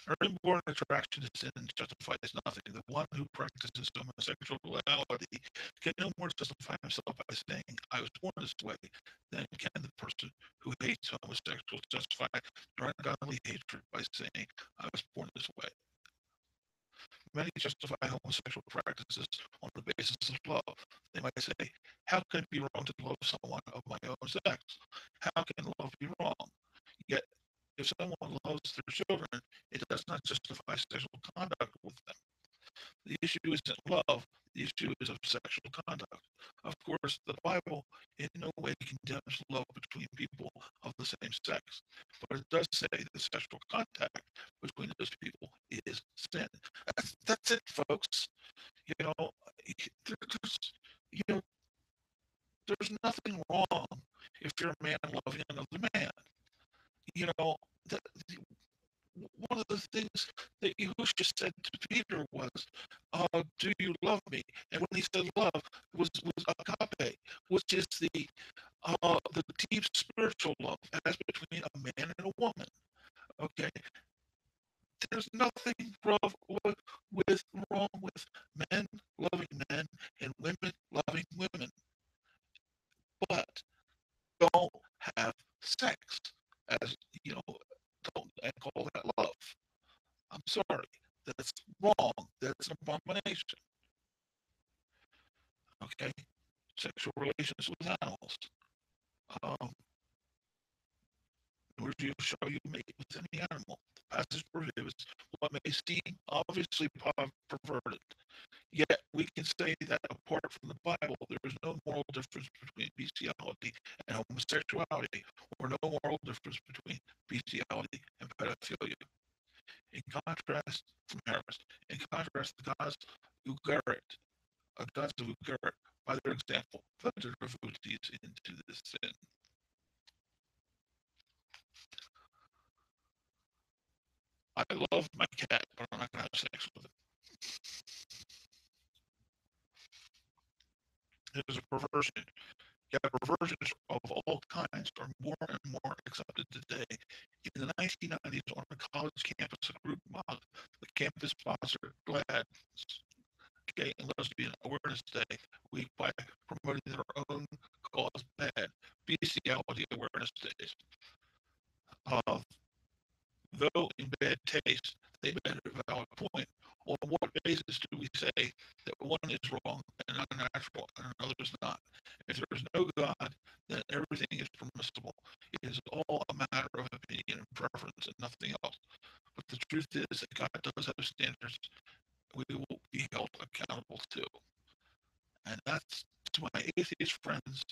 Our inborn attraction to sin justifies nothing. The one who practices homosexuality can no more justify himself by saying, I was born this way, than can the person who hates homosexuals justify their ungodly hatred by saying, I was born this way. Many justify homosexual practices on the basis of love. They might say, how can it be wrong to love someone of my own sex? How can love be wrong? Yet, if someone loves their children, it does not justify sexual conduct with them. The issue isn't love, the issue is of sexual conduct. Of course, the Bible in no way condemns love between people of the same sex, but it does say that sexual contact between those people is sin. That's it, folks. You know, there's, you know, there's nothing wrong if you're a man loving another man. You know, the, one of the things that Yahushua said to Peter was, "Do you love me?" And when he said love, was agape, which is the deep spiritual love as between a man and a woman. Okay, there's nothing wrong with men loving men and women loving women, but don't have sex as you know. Don't and call that love. I'm sorry. That's wrong. That's an abomination. Okay? Sexual relations with animals. Um, nor do you shall you mate with any animal. The passage prohibits what may seem obviously perverted. Yet we can say that apart from the Bible, there is no moral difference between bestiality and homosexuality, or no moral difference between bestiality and pedophilia. In contrast, from Harris, in contrast, the gods Ugarit, gods of Ugarit by their example, put their devotees into this sin. I love my cat, but I'm not going to have sex with it. It is a perversion. Yet perversions of all kinds are more and more accepted today. In the 1990s, on a college campus, a group mocked the campus sponsored GLAAD, Gay and Lesbian Awareness Day week by promoting their own cause bad bestiality awareness days. Uh, though in bad taste, they made a valid point. On what basis do we say that one is wrong and unnatural and another is not? If there is no God, then everything is permissible. It is all a matter of opinion and preference and nothing else. But the truth is that God does have standards we will be held accountable to. And that's to my atheist friends.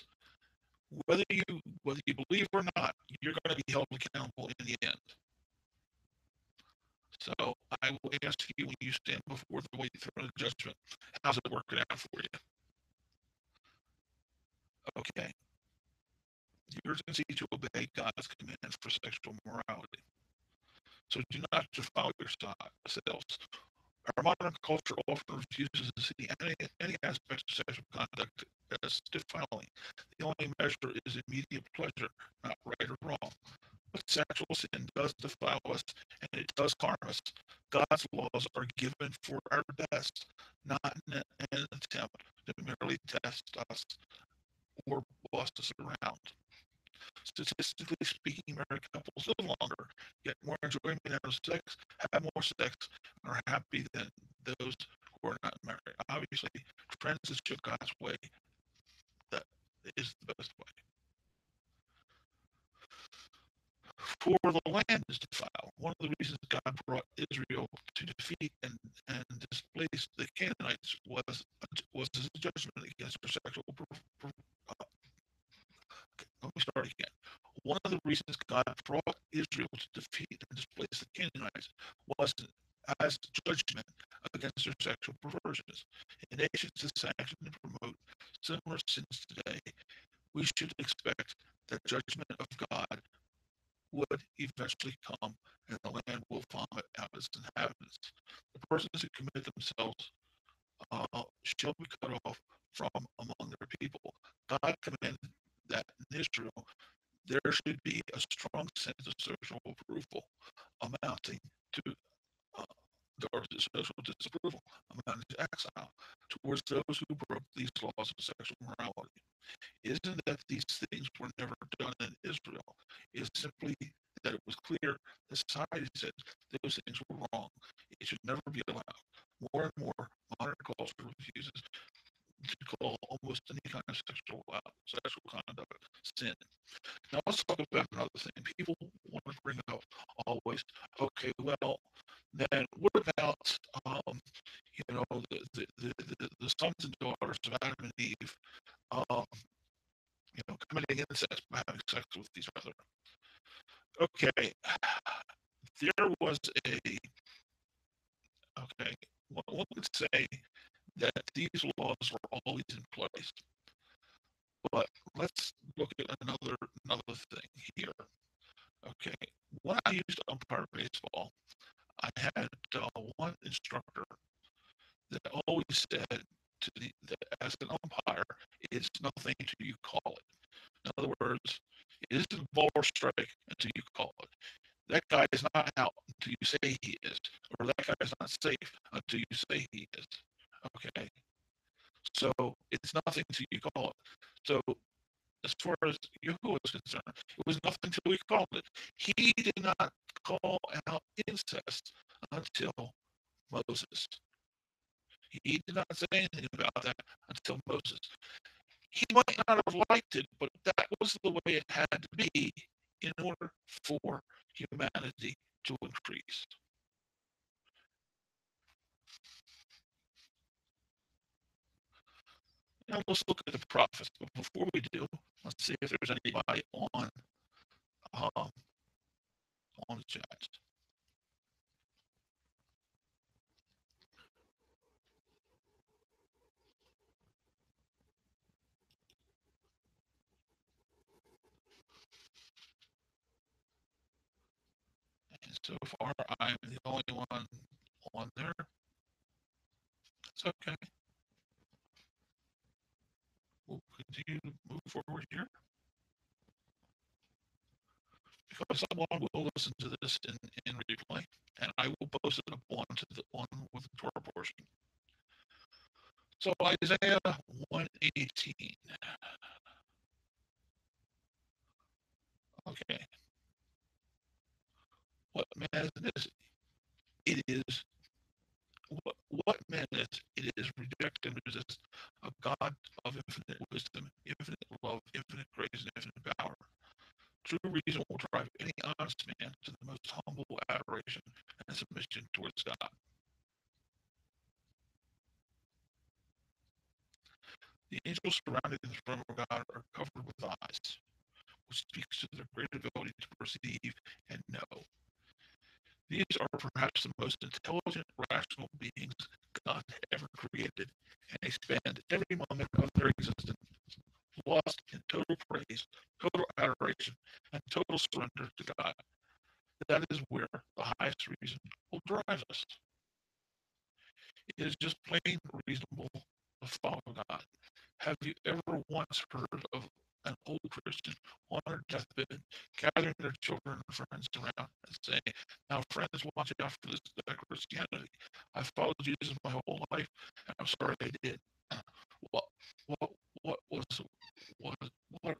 Whether you believe or not, you're going to be held accountable in the end. So I will ask you when you stand before the white throne of judgment, how's it working out for you? Okay. The urgency to obey God's commands for sexual morality. So do not defile yourselves. Our modern culture often refuses to see any aspect of sexual conduct as defiling. The only measure is immediate pleasure, not right or wrong. But sexual sin does defile us and it does harm us. God's laws are given for our best, not in an attempt to merely test us or boss us around. Statistically speaking, married couples live longer, get more enjoyment out of sex, have more sex, and are happy than those who are not married. Obviously, transition God's way, that is the best way. For the land is defiled. One of the reasons God brought Israel to defeat and displace the Canaanites was his judgment against their sexual. Let me start again. One of the reasons God brought Israel to defeat and displace the Canaanites was as judgment against their sexual perversions. In nations that sanction and promote similar sins today, we should expect that judgment of God would eventually come and the land will vomit out its inhabitants. The persons who commit themselves shall be cut off from among their people. God commanded that in Israel there should be a strong sense of social approval amounting to or social disapproval amounting to exile towards those who broke these laws of sexual morality. Isn't that these things were never done in Israel? It's simply that it was clear the society said those things were wrong. It should never be allowed. More and more, modern culture refuses to call almost any kind of sexual conduct sin. Now let's talk about another thing. People want to bring up always, okay, well, then what about the sons and daughters of Adam and Eve, um, committing incest by having sex with each other? Okay, there was one would say that these laws were always in place. But let's look at another thing here. Okay, when I used to umpire baseball, I had one instructor that always said that as an umpire, it's nothing until you call it. In other words, it isn't a ball or strike until you call it. That guy is not out until you say he is, or that guy is not safe until you say he is. Okay, so it's nothing until you call it. So as far as Yahuwah is concerned, it was nothing until we called it. He did not call out incest until Moses. He did not say anything about that until Moses. He might not have liked it, but that was the way it had to be in order for humanity to increase. Now let's look at the prophets. But before we do, let's see if there's anybody um, on the chat. So far, I'm the only one on there. It's okay. We'll continue to move forward here because someone will listen to this in replay, and I will post it up onto the one with the Torah portion. So Isaiah 118. Okay. What man is it? It is what man is it is reject and resist a God of infinite wisdom, infinite love, infinite grace, and infinite power. True reason will drive any honest man to the most humble adoration and submission towards God. The angels surrounding the throne of God are covered with eyes, which speaks to their great ability to perceive and know. These are perhaps the most intelligent, rational beings God ever created, and they spend every moment of their existence lost in total praise, total adoration, and total surrender to God. That is where the highest reason will drive us. It is just plain reasonable to follow God. Have you ever once heard of an old Christian on their deathbed gathering their children and friends around and saying, "Now, friends, watch out for this Christianity. I followed Jesus my whole life, and I'm sorry I did." What, what, what was, what, what,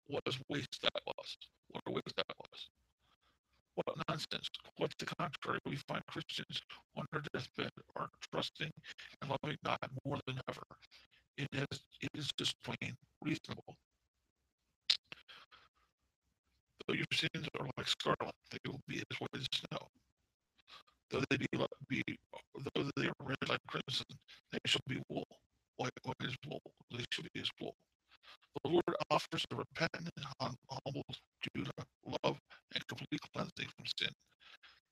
what a waste that was? What a waste that was. What nonsense. Quite the contrary, we find Christians on their deathbed are trusting and loving God more than ever. It is just plain reasonable. Though your sins are like scarlet, they will be as white as snow. Though they though they are red like crimson, they shall be wool. White as wool, they shall be as wool. The Lord offers a repentant, humble Judah love and complete cleansing from sin.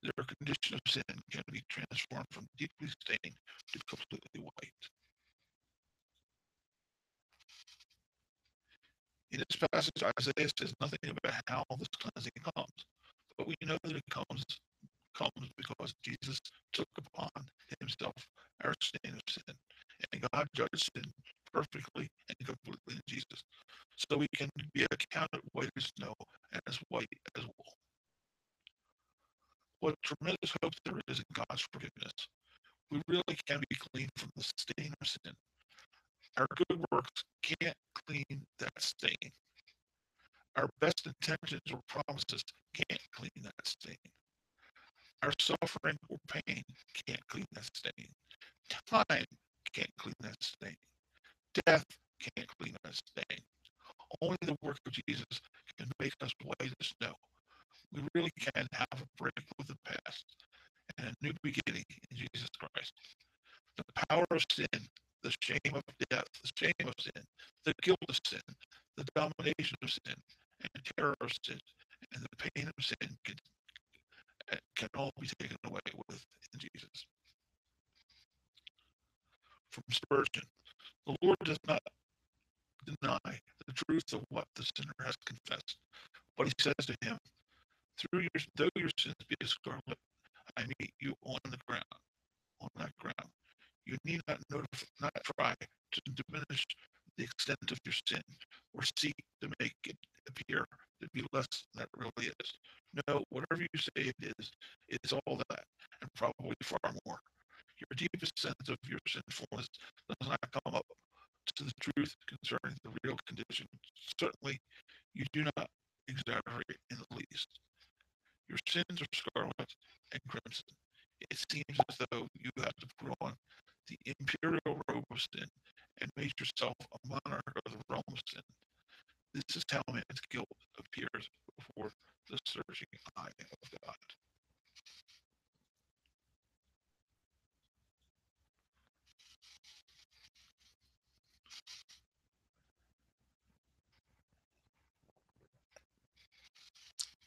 Their condition of sin can be transformed from deeply stained to completely white. In this passage, Isaiah says nothing about how this cleansing comes, but we know that it comes because Jesus took upon himself our stain of sin, and God judged sin perfectly and completely in Jesus, so we can be accounted white as snow and as white as wool. What tremendous hope there is in God's forgiveness. We really can be clean from the stain of sin. Our good works can't clean that stain. Our best intentions or promises can't clean that stain. Our suffering or pain can't clean that stain. Time can't clean that stain. Death can't clean that stain. Only the work of Jesus can make us white as snow. We really can have a break with the past and a new beginning in Jesus Christ. The power of sin, the shame of death, the shame of sin, the guilt of sin, the domination of sin, and terror of sin, and the pain of sin can all be taken away with in Jesus. From Spurgeon, the Lord does not deny the truth of what the sinner has confessed, but he says to him, though your sins be as scarlet, I meet you on that ground. You need not try to diminish the extent of your sin or seek to make it appear to be less than it really is. No, whatever you say it is, it's all that, and probably far more. Your deepest sense of your sinfulness does not come up to the truth concerning the real condition. Certainly, you do not exaggerate in the least. Your sins are scarlet and crimson. It seems as though you have to put on the imperial robe of sin and make yourself a monarch of the realm of sin. This is how man's guilt appears before the searching eye of God.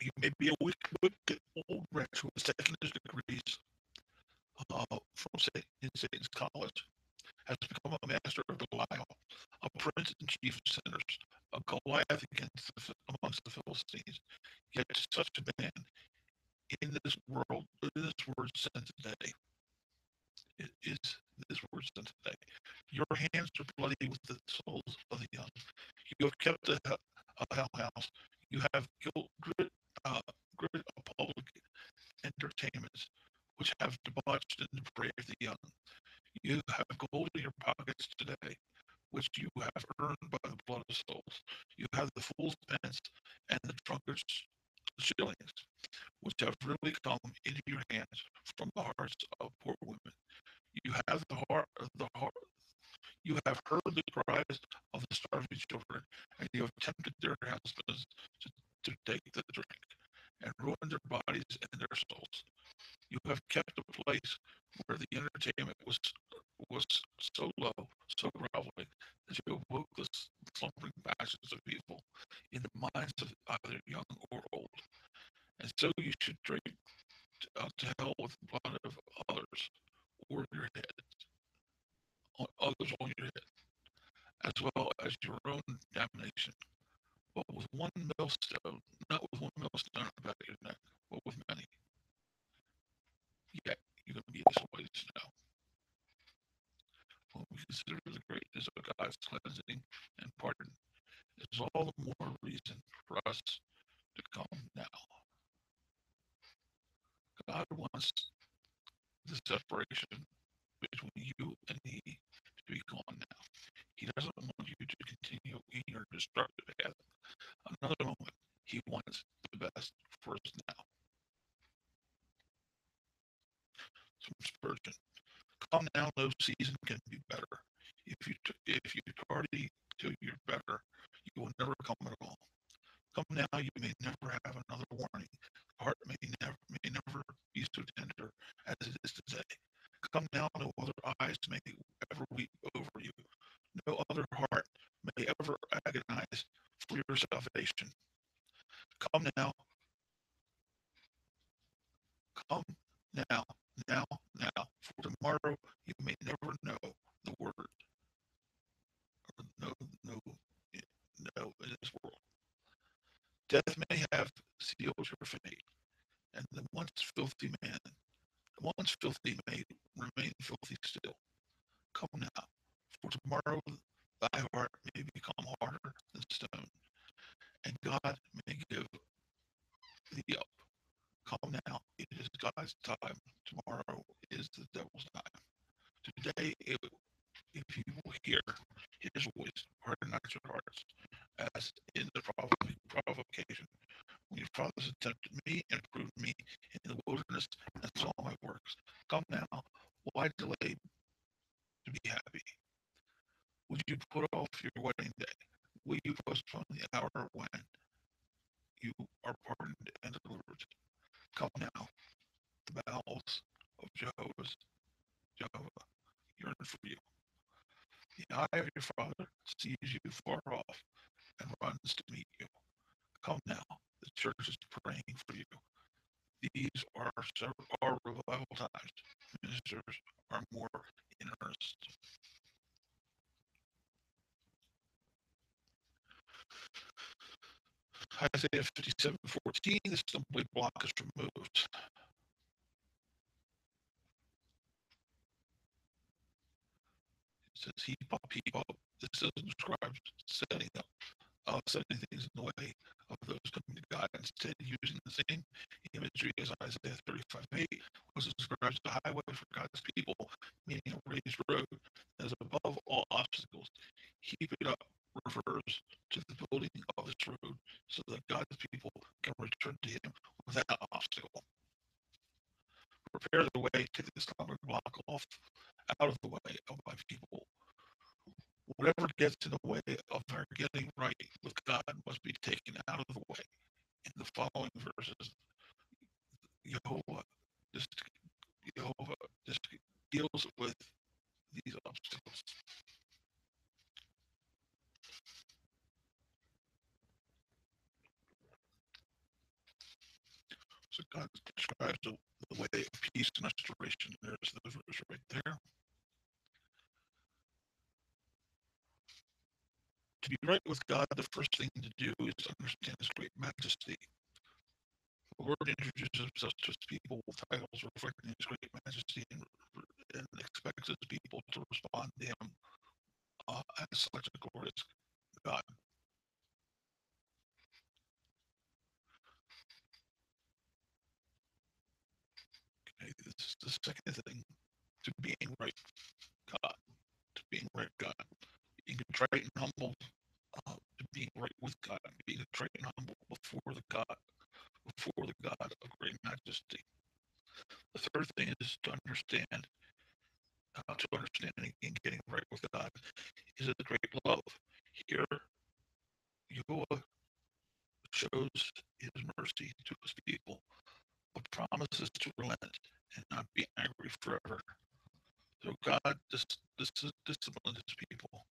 You may be a wicked old wretch who has taken his degrees from Satan's college, has become a master of Belial, a prince and chief of sinners, a Goliath amongst the Philistines. Yet to such a man in this world, this word sent today. It is this word sent today. Your hands are bloody with the souls of the young. You have kept a hell house. You have uh, grit of public entertainments, which have debauched and depraved the young. You have gold in your pockets today, which you have earned by the blood of souls. You have the fool's pence and the drunkard's shillings, which have really come into your hands from the hearts of poor women. You have the heart. You have heard the cries of the starving children, and you have tempted their husbands to take the drink, and ruined their bodies and their souls. You have kept a place where the entertainment was so low, so groveling, that you awoke the slumbering passions of people in the minds of either young or old. And so you should drink to hell with the blood of others or your head, others on your head, as well as your own damnation. But with one millstone, not with one millstone about your neck, but with many. Yet you're going to be disappointed now. When we consider the greatness of God's cleansing and pardon, it is all the more reason for us to come now. God wants the separation between you and He to be gone now. He doesn't want you to continue in your destructive path. Another moment, He wants the best for us now. Some Spurgeon. Come now, no season can be better. If you tardy till you're better, you will never come at all. Come now, you may never have another warning. The heart may never be so tender as it is today. Come now, no other eyes may ever weep over you. No other heart may ever agonize for your salvation. Come now, come now, now, now, for tomorrow you may never know the word or no in this world. Death may have sealed your fate, and the once filthy may remain filthy still. Come now, for tomorrow thy heart may become harder than stone, and God may give thee up. Come now, it is God's time. Tomorrow is the devil's time. Today, if you will hear his voice, harden not your hearts, as in the provocation, when your fathers tempted me and proved me in the wilderness and saw my works. Come now, why delay to be happy? Would you put off your wedding day? Will you postpone the hour when you are pardoned and delivered? Come now, the bowels of Jehovah yearn for you. The eye of your father sees you far off and runs to meet you. Come now, the church is praying for you. These are revival times. Ministers are more in earnest. Isaiah 57:14, the stumbling block is removed. It says heap up. This doesn't describe setting things in the way of those coming to God. Instead, using the same imagery as Isaiah 35:8, which describes the highway for God's people, meaning a raised road that is above all obstacles. Heap it up refers to the building of this road so that God's people can return to Him without obstacle. Prepare the way, take the stumbling block off out of the way of my people. Whatever gets in the way of our getting right with God must be taken out of the way. In the following verses, Jehovah just, Jehovah just deals with these obstacles. So God describes the way of peace and restoration. There's the verse right there. To be right with God, the first thing to do is to understand His great majesty. The Lord introduces himself to his people with titles reflecting his great majesty and expects his people to respond to him as such a glorious God. Okay, this is the second thing to being right God, to being right God. Being contrite and humble, to being right with God, being contrite and humble before the God of great majesty. The third thing is to understanding and getting right with God is a great love. Here, Yahweh shows his mercy to his people, but promises to relent and not be angry forever. So God disciplines his people.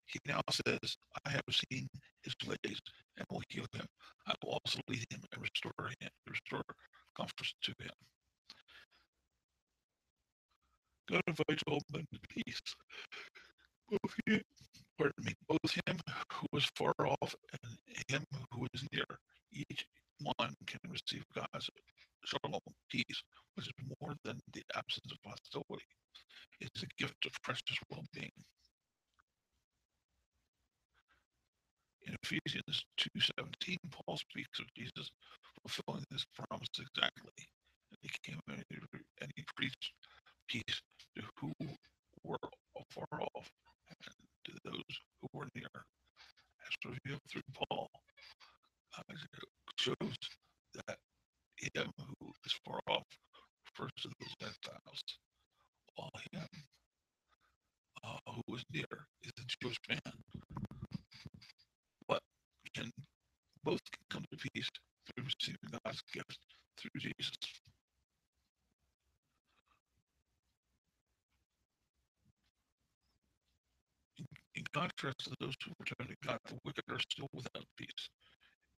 He now says, I have seen his ways and will heal him. I will also lead him and restore comforts to him. God invites all men to peace. Both him, pardon me, both him who is far off and him who is near. Each one can receive God's shalom, peace, which is more than the absence of hostility. It's a gift of precious well-being. In Ephesians 2:17, Paul speaks of Jesus fulfilling this promise exactly. And he came and he preached peace to who were far off and to those who were near. As revealed through Paul, shows that him who is far off refers to the Gentiles, while him who is near is the Jewish man. But can both can come to peace through receiving God's gift through Jesus. In contrast to those who return to God, the wicked are still without peace.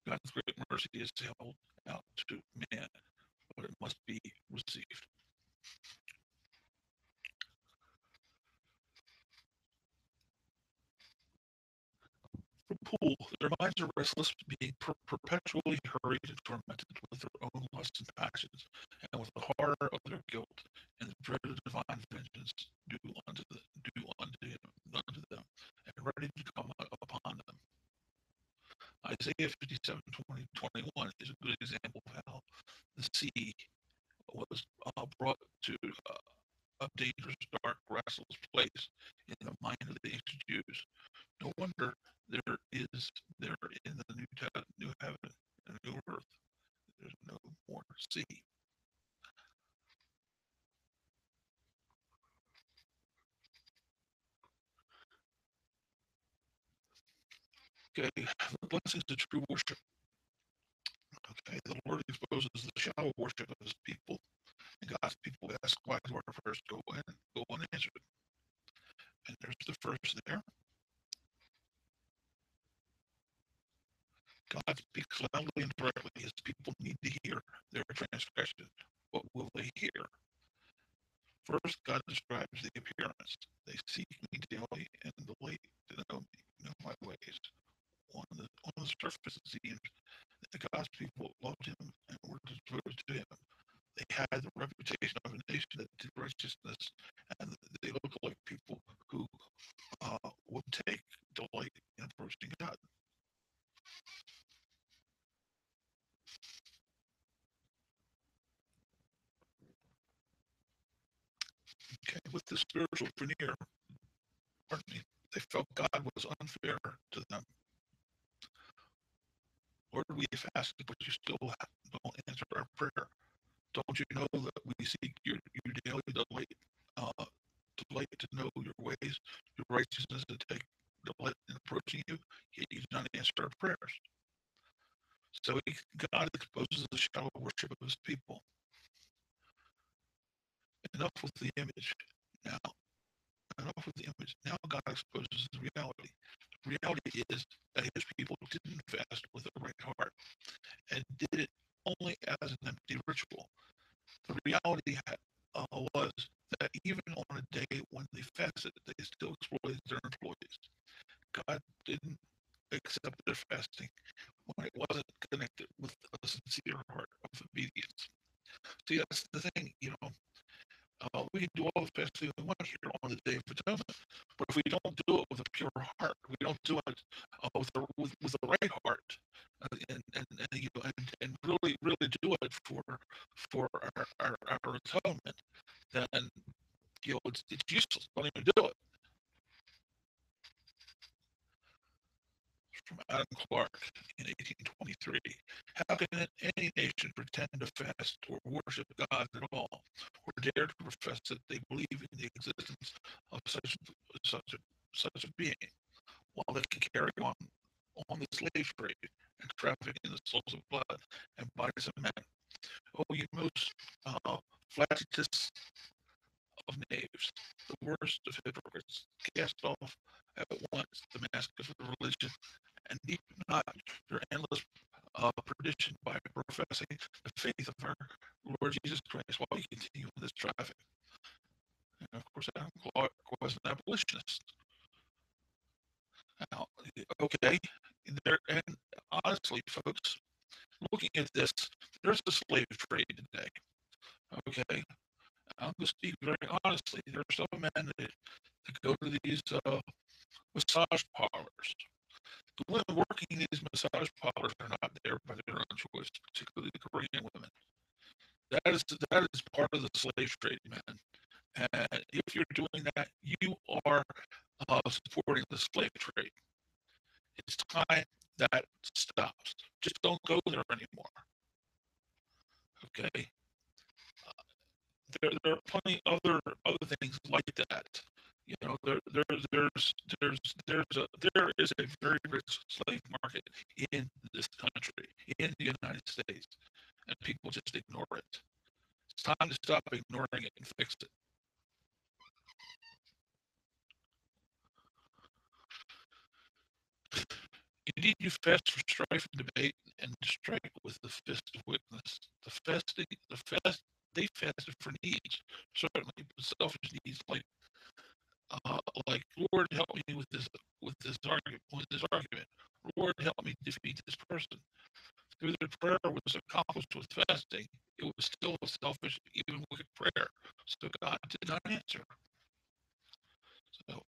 God's great mercy is held out to man, but it must be received. For Poole, their minds are restless, being perpetually hurried and tormented with their own lusts and passions, and with the horror of their guilt and the dread of divine vengeance due unto them, and ready to come upon them. Isaiah 57:20-21 is a good example of how the sea was brought to a dangerous, dark, restless place in the mind of the ancient Jews. No wonder there is there in the new heaven and new earth. There's no more sea. Okay, the blessings of true worship. Okay, the Lord exposes the shallow worship of his people, and God's people ask why do our prayers go unanswered. And there's the first there. God speaks loudly and directly. His people need to hear their transgression. What will they hear? First, God describes the appearance. They seek me daily and delight to know my ways. On the surface, it seems that God's people loved him and were devoted to him. They had the reputation of a nation that did righteousness, and they looked like people who would take delight in approaching God. Okay, with the spiritual veneer, pardon me, they felt God was unfair to them. Lord, we have asked, but you still don't answer our prayer. Don't you know that we seek your daily delight to know your ways, your righteousness, to take delight in approaching you, yet you do not answer our prayers. So God exposes the shallow worship of his people. Enough with the image. Now, enough with the image. Now God exposes the reality. The reality is that his people didn't fast with a right heart and did it only as an empty ritual. The reality was that even on a day when they fasted, they still exploited their employees. God didn't accept their fasting when it wasn't connected with a sincere heart of being See, that's the thing, we can do all the fasting we want here on the Day of Atonement, but if we don't do it with a pure heart, we don't do it with the right heart, and really do it for our atonement, then it's useless. Don't even do it. From Adam Clark in 1823. How can any nation pretend to fast or worship God at all, or dare to profess that they believe in the existence of such a being, while they can carry on the slave trade and traffic in the souls of blood and bodies of men? Oh, you most flagitious of knaves, the worst of hypocrites, cast off at once the mask of religion, and deepen not your endless perdition by professing the faith of our Lord Jesus Christ while you continue in this traffic. And of course, Adam Clark was an abolitionist. Now, okay, and honestly, folks, looking at this, there's a slave trade today. Okay, I'm going to speak very honestly. There are some men that go to these massage parlors. The women working in these massage parlors are not there by their own choice, particularly the Korean women. That is part of the slave trade, man. And if you're doing that, you are supporting the slave trade. It's time that stops. Just don't go there anymore. Okay. There are plenty other things like that. There is a very rich slave market in this country, in the United States, and people just ignore it. It's time to stop ignoring it and fix it. Indeed, you fast for strife and debate, and strike with the fist of wickedness. They fasted for needs, certainly, but selfish needs like Lord help me with this argument. Lord help me defeat this person. Through the prayer was accomplished with fasting, it was still a selfish, even wicked prayer. So God did not answer. So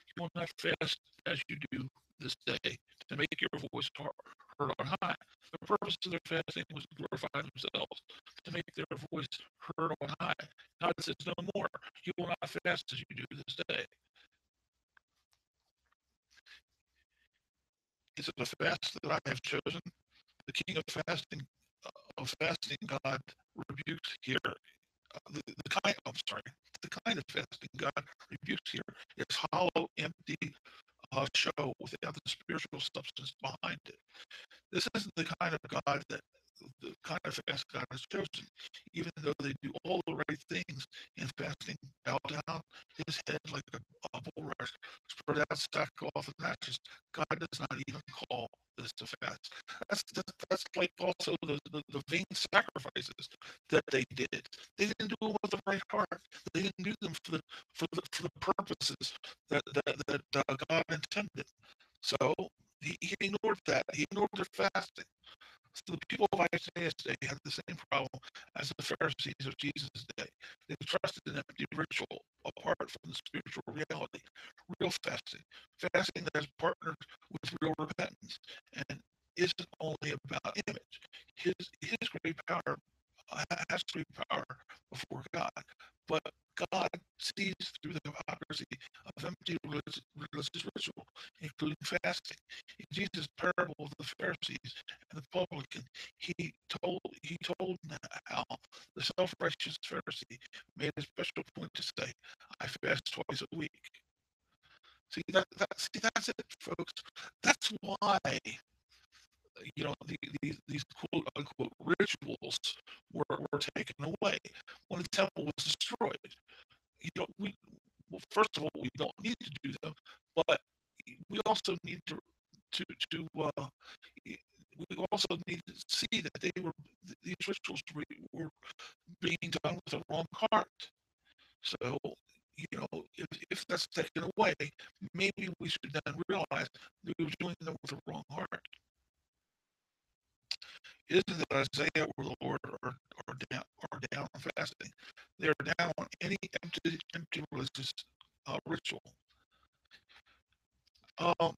you will not fast as you do this day to make your voice heard on high. The purpose of their fasting was to glorify themselves, to make their voice heard on high. God says no more. You will not fast as you do this day. Is it a fast that I have chosen? The king of fasting God rebukes here. The kind of fasting God rebukes here is hollow, empty show without the spiritual substance behind it. This isn't the kind of God that the kind of fast God has chosen. Even though they do all the right things in fasting, bow down his head like a bulrush, spread out sackcloth and ashes. God does not even call this to fast. That's like also the vain sacrifices that they did. They didn't do it with the right heart. They didn't do them for the purposes that God intended. So he ignored that. He ignored their fasting. So the people of Isaiah's day had the same problem as the Pharisees of Jesus' day. They trusted in empty ritual apart from the spiritual reality. Real fasting, fasting that is partnered with real repentance and isn't only about image. His great power has great power before God, but God sees through the hypocrisy of empty religious ritual, including fasting. In Jesus' parable of the Pharisees and the publican, he told how the self-righteous Pharisee made a special point to say, "I fast twice a week." That's it, folks. That's why these quote unquote rituals were taken away when the temple was destroyed. First of all, we don't need to do them, but we also need to we also need to see that these rituals were being done with the wrong heart. So, if that's taken away, maybe we should then realize that we were doing them with the wrong heart. Isn't it Isaiah or the Lord or fasting. They are down on any empty religious ritual. Um,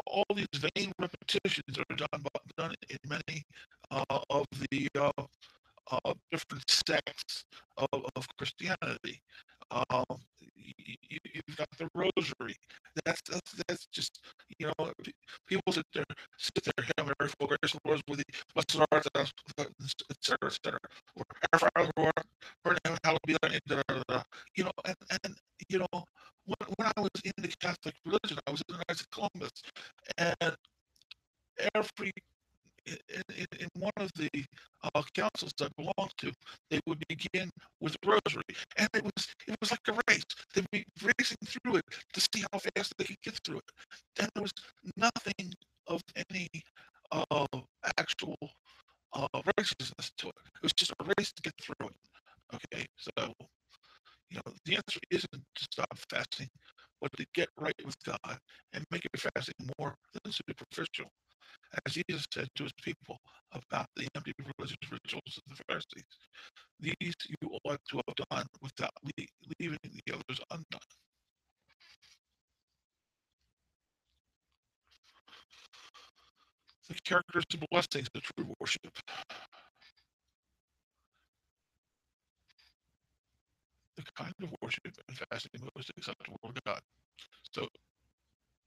all these vain repetitions are done in many of the different sects of Christianity. Um, you've got the rosary. That's just you know people sit there, Hail Mary, full of grace, the Lord is with thee, blessed art thou, etc., etc. Or our Father, who art in heaven, hallowed be thy name. Da, da, da, da. And when I was in the Catholic religion, I was in the Knights of Columbus, and every in one of the councils I belonged to, they would begin with the rosary, and it was like a race. They'd be racing through it to see how fast they could get through it, and there was nothing of any uh, actual righteousness to it. It was just a race to get through it. Okay, so the answer isn't to stop fasting, but to get right with God and make your fasting more than superficial. As Jesus said to his people about the empty religious rituals of the Pharisees, these you ought to have done without leaving the others undone. The characters and blessings of true worship. The kind of worship and fasting most acceptable to God. So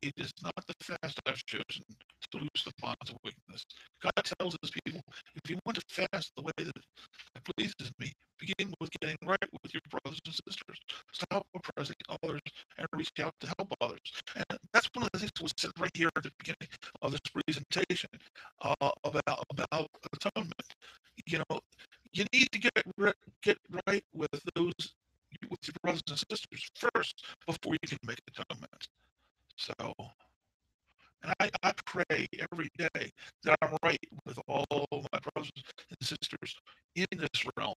it is not the fast I've chosen to loose the bonds of weakness. God tells his people, if you want to fast the way that pleases me, begin with getting right with your brothers and sisters. Stop oppressing others and reach out to help others. And that's one of the things that was said right here at the beginning of this presentation about atonement. You know, you need to get right with your brothers and sisters first before you can make atonement. So, and I pray every day that I'm right with all my brothers and sisters in this realm,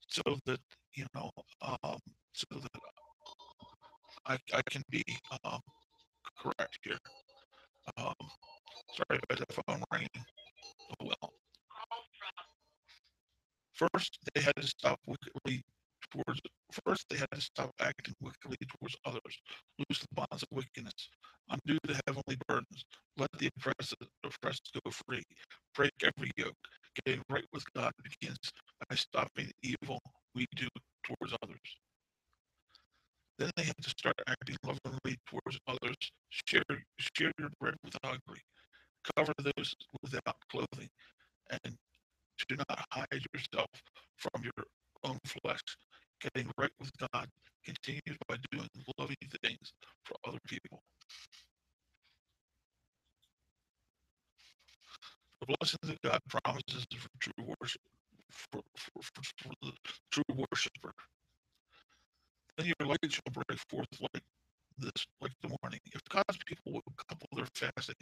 so that you know, um, so that I can be correct here. Um, Sorry about the phone ringing. Oh well. First, they had to stop wickedly towards. First, they had to stop acting wickedly towards others, loose the bonds of wickedness, undo the heavenly burdens, let the oppressed go free, break every yoke. Getting right with God begins by stopping the evil we do towards others. Then they have to start acting lovingly towards others. Share your bread with the hungry. Cover those without clothing, and do not hide yourself from your own flesh. Getting right with God continues by doing loving things for other people. The blessings that God promises for true worship, for the true worshiper. Then your light shall break forth like the morning. If God's people would couple their fasting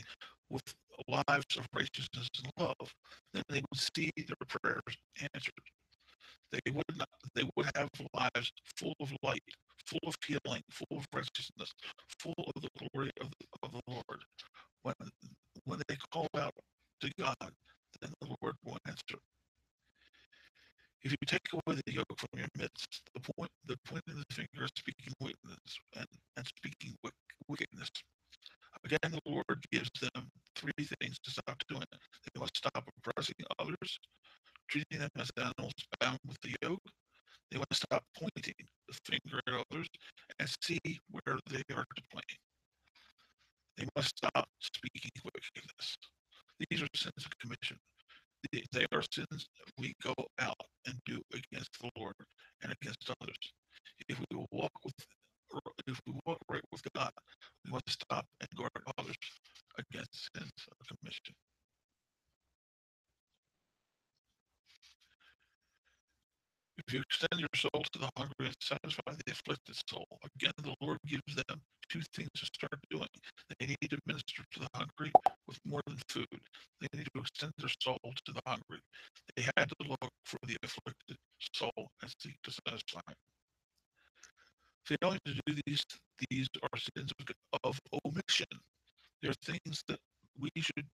with lives of righteousness and love, then they would see their prayers answered. They would not. They would have lives full of light, full of healing, full of righteousness, full of the glory of the Lord. When when they call out to God, then the Lord will answer. If you take away the yoke from your midst, the pointing the finger, speaking wickedness and speaking wickedness. Again, the Lord gives them three things to stop doing. They must stop oppressing others, treating them as animals bound with the yoke. They must stop pointing the finger at others and see where they are to blame. They must stop speaking wickedness. These are sins of commission. They are sins that we go out and do against the Lord and against others. If we will walk with, if we walk right with God, we must stop and guard others against sins of commission. If you extend your soul to the hungry and satisfy the afflicted soul, again the Lord gives them two things to start doing. They need to minister to the hungry with more than food. They need to extend their soul to the hungry. They had to look for the afflicted soul and seek to satisfy it. Failing to do these are sins of omission. They're things that we should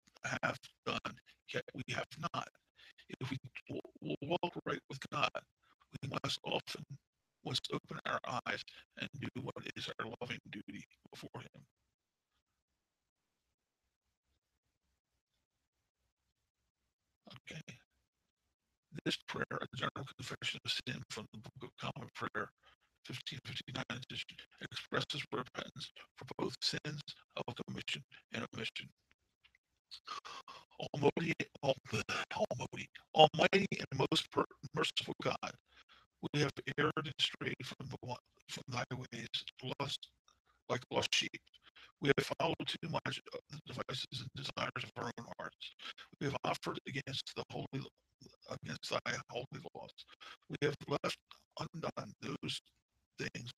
have done, yet we have not. If we will walk must often open our eyes and do what is our loving duty before Him. Okay. This prayer, a general confession of sin from the Book of Common Prayer, 1559 edition, expresses repentance for both sins of commission and omission. Almighty, Almighty and most merciful God, we have erred and strayed from thy ways, lost like lost sheep. We have followed too much of the devices and desires of our own hearts. We have offered against thy holy laws. We have left undone those things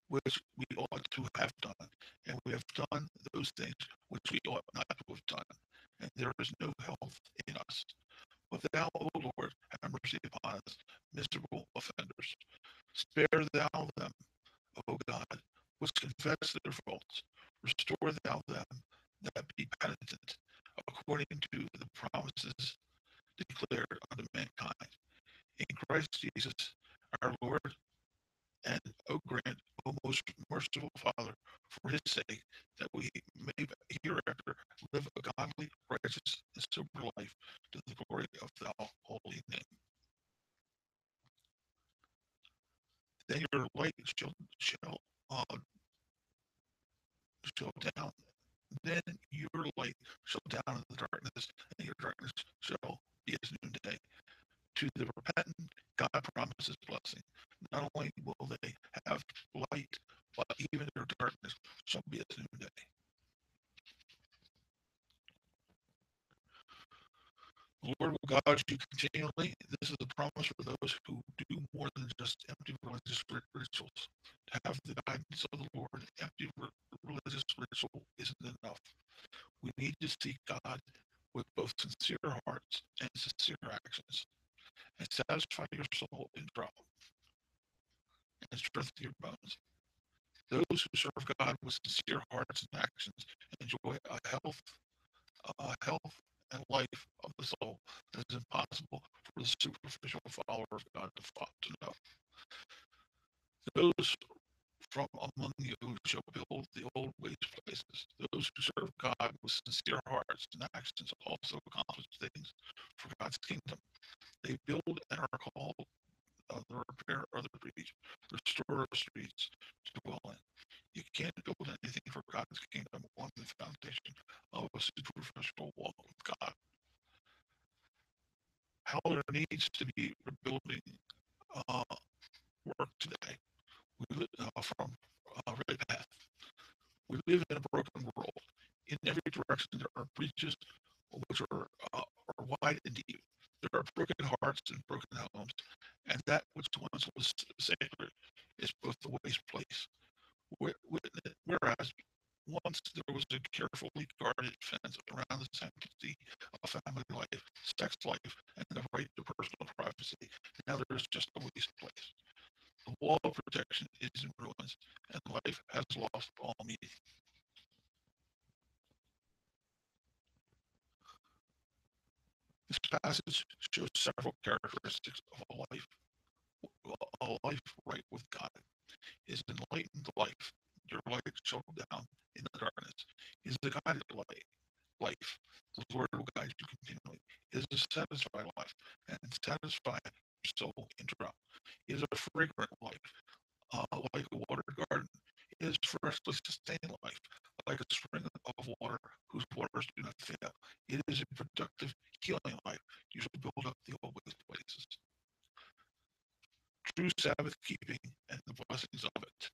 which we ought to have done, and we have done those things which we ought not to have done, and there is no health in us. But thou, O Lord, have mercy upon us, miserable offenders. Spare thou them, O God, which confess their faults. Restore thou them that be penitent, according to the promises declared unto mankind. In Christ Jesus, our Lord, and O grant, O most merciful Father, for his sake, that we may hereafter live a godly, righteous, and sober life to the glory of thy holy name. Then your light uh, shall down. Then your light shall down in the darkness, and your darkness shall be as noonday. To the repentant, God promises blessing. Not only will they have light, but even their darkness shall be as noonday. The Lord will guide you continually. This is a promise for those who do more than just empty religious rituals. To have the guidance of the Lord, empty religious ritual isn't enough. We need to seek God with both sincere hearts and sincere actions, and satisfy your soul in trouble and strengthen your bones. Those who serve God with sincere hearts and actions enjoy a health and life of the soul that is impossible for the superficial follower of God to know. Those from among you shall build the old waste places. Those who serve God with sincere hearts and actions also accomplish things for God's kingdom. They build and are called the repair of the breach, restore streets to dwell in. You can't build anything for God's kingdom on the foundation of a superficial walk with God. How there needs to be rebuilding uh, work today. We live from Red Path. We live in a broken world. In every direction, there are breaches which are wide and deep. There are broken hearts and broken homes, and that which once was sacred is both the waste place. Whereas once there was a carefully guarded fence around the sanctity of family life, sex life, and the right to personal privacy, now there is just a waste place. The wall of protection is in ruins, and life has lost all meaning. This passage shows several characteristics of a life right with God. His enlightened life, your light shone down in the darkness. Is the guided life. The Lord will guide you continually. It is a satisfied life, and satisfy your soul in drought. It is a fragrant life, like a watered garden. It is freshly sustained life, like a spring of water whose waters do not fail. It is a productive, healing life. You should build up the old waste places. True Sabbath keeping and the blessings of it.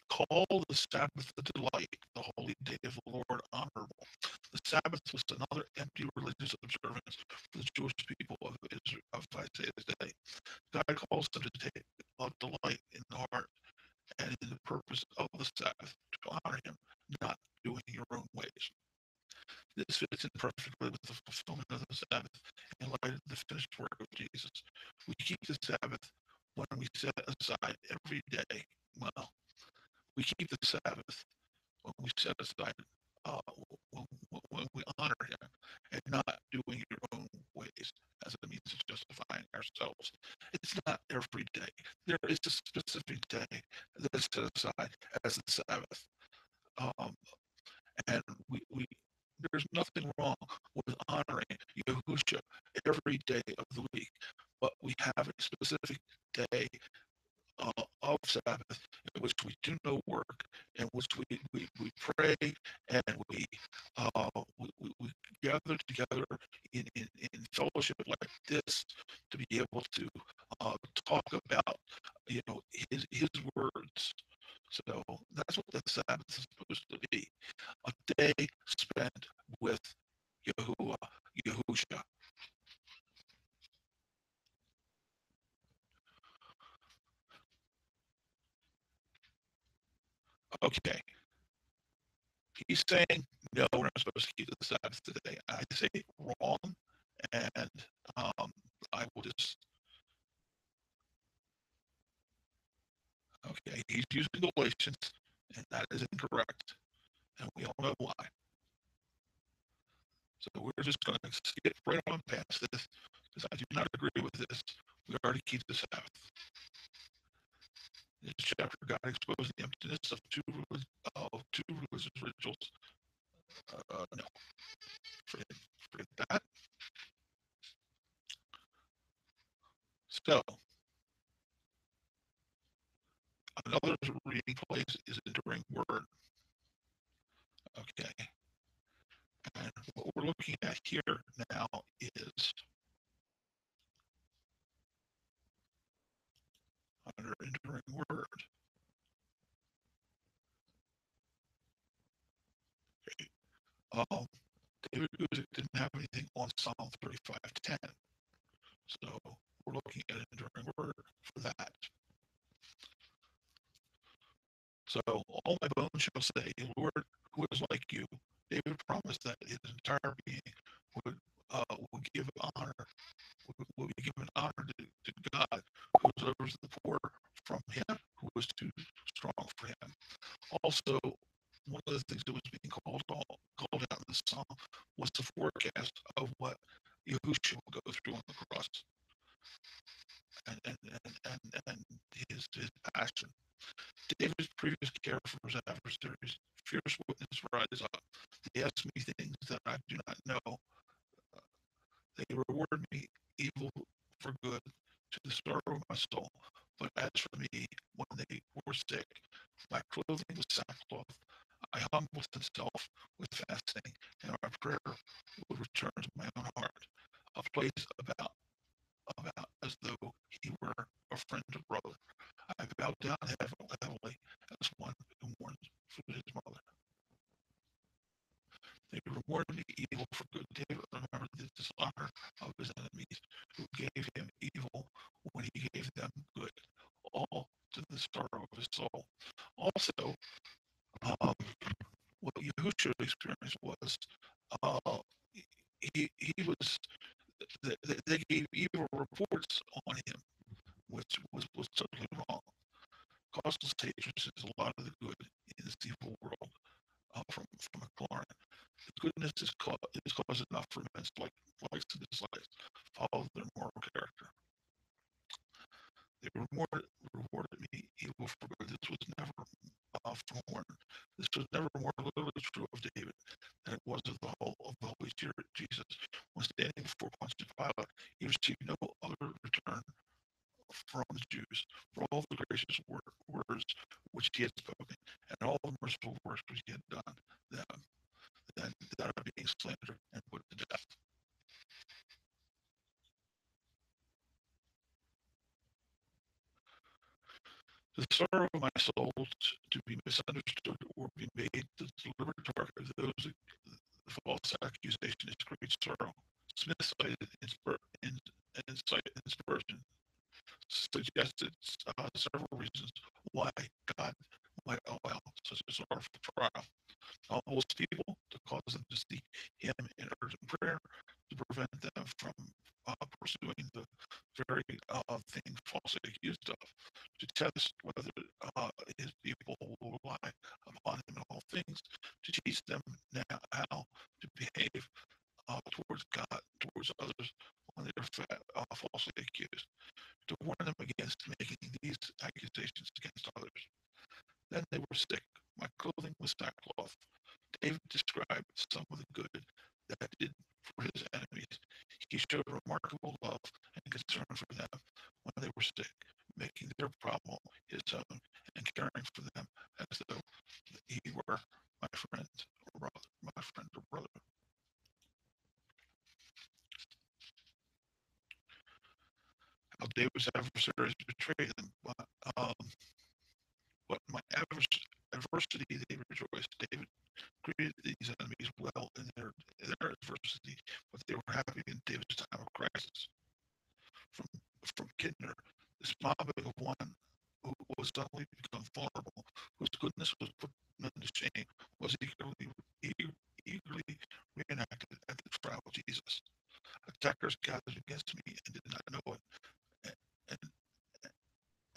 Call the Sabbath a delight, the holy day of the Lord honorable. The Sabbath was another empty religious observance for the Jewish people of Isaiah's day. God calls them to take a delight in the heart and in the purpose of the Sabbath, to honor Him, not doing your own ways. This fits in perfectly with the fulfillment of the Sabbath in light of the finished work of Jesus. We keep the Sabbath when we set aside every day. Well, we keep the Sabbath when we set aside, uh, when we honor Him, and not doing your own ways as a means of justifying ourselves. It's not every day. There is a specific day that is set aside as the Sabbath. Um, and we there's nothing wrong with honoring Yahusha every day of the week, but we have a specific day of Sabbath in which we do no work, in which we pray and we gather together in fellowship like this to be able to talk about his words. So that's what the Sabbath is supposed to be, a day spent with Yahuwah, Yahusha. Okay, he's saying, no, we're not supposed to keep the Sabbath today. I say wrong, and um, I will just, okay, he's using Galatians, and that is incorrect, and we all know why. So we're just going to skip right on past this, because I do not agree with this. We already keep the Sabbath. In this chapter, God exposed the emptiness of two religious rituals. No, forget that. So, another reading place is Enduring Word. Okay, and what we're looking at here now is under Enduring Word. Okay. David Guzik didn't have anything on Psalm 35:10, so we're looking at Enduring Word for that. So all my bones shall say, Lord, who is like you? David promised that his entire being would would give honor, would be given honor to God, who delivers the poor from him who was too strong for him. Also, one of the things that was being called out in the psalm was the forecast of what Yahushua will go through on the cross and his passion. David's previous care for his adversaries, fierce witness rise up. They ask me things that I do not know. They reward me evil for good to the sorrow of my soul. But as for me, when they were sick, my clothing was sackcloth. I humbled myself with fasting, and my prayer would return to my own heart, a place about as though he were a friend or brother. I bowed down heavily as one who mourns for his mother. They rewarded me evil for good. David remembered the dishonor of his enemies, who gave him evil when he gave them good, all to the sorrow of his soul. Also, um, what Yahushua experienced was uh, he was they gave evil reports on him, which was totally wrong. Causeless hatred is a lot of the good in this evil world from a Koran. The goodness is cause enough for men's likes and dislikes. Follow their moral character. They rewarded me evil for good. This was never forewarned. This was never more literally true of David than it was of the Holy Spirit. Jesus, when standing before Pontius Pilate, he received no other return from the Jews for all the gracious words which he had spoken, and all the merciful works which he had done them, than that of being slandered and put to death. The sorrow of my soul to be misunderstood or be made the deliberate target of those false accusation is great sorrow. Smith cited inspiration suggested several reasons why God might allow such a sorrowful trial. Almost people to cause them to seek Him in urgent prayer to prevent them from pursuing the very thing falsely accused of, to test whether His people will rely upon Him in all things, to teach them now how to behave towards God, towards others when they are falsely accused, to warn them against making these accusations against others. Then they were sick. My clothing was sackcloth. David described some of the good that did for his enemies. He showed remarkable love and concern for them when they were sick, making their problem his own and caring for them as though he were my friend or brother. My friend or brother. How David's adversaries betrayed them, but my adversity they rejoiced. David greeted these enemies well in their adversity, but they were happy in David's time of crisis. From from Kidner, this mobbing of one who was suddenly become vulnerable, whose goodness was put to shame, was eagerly reenacted at the trial of Jesus. Attackers gathered against me and did not know it, and,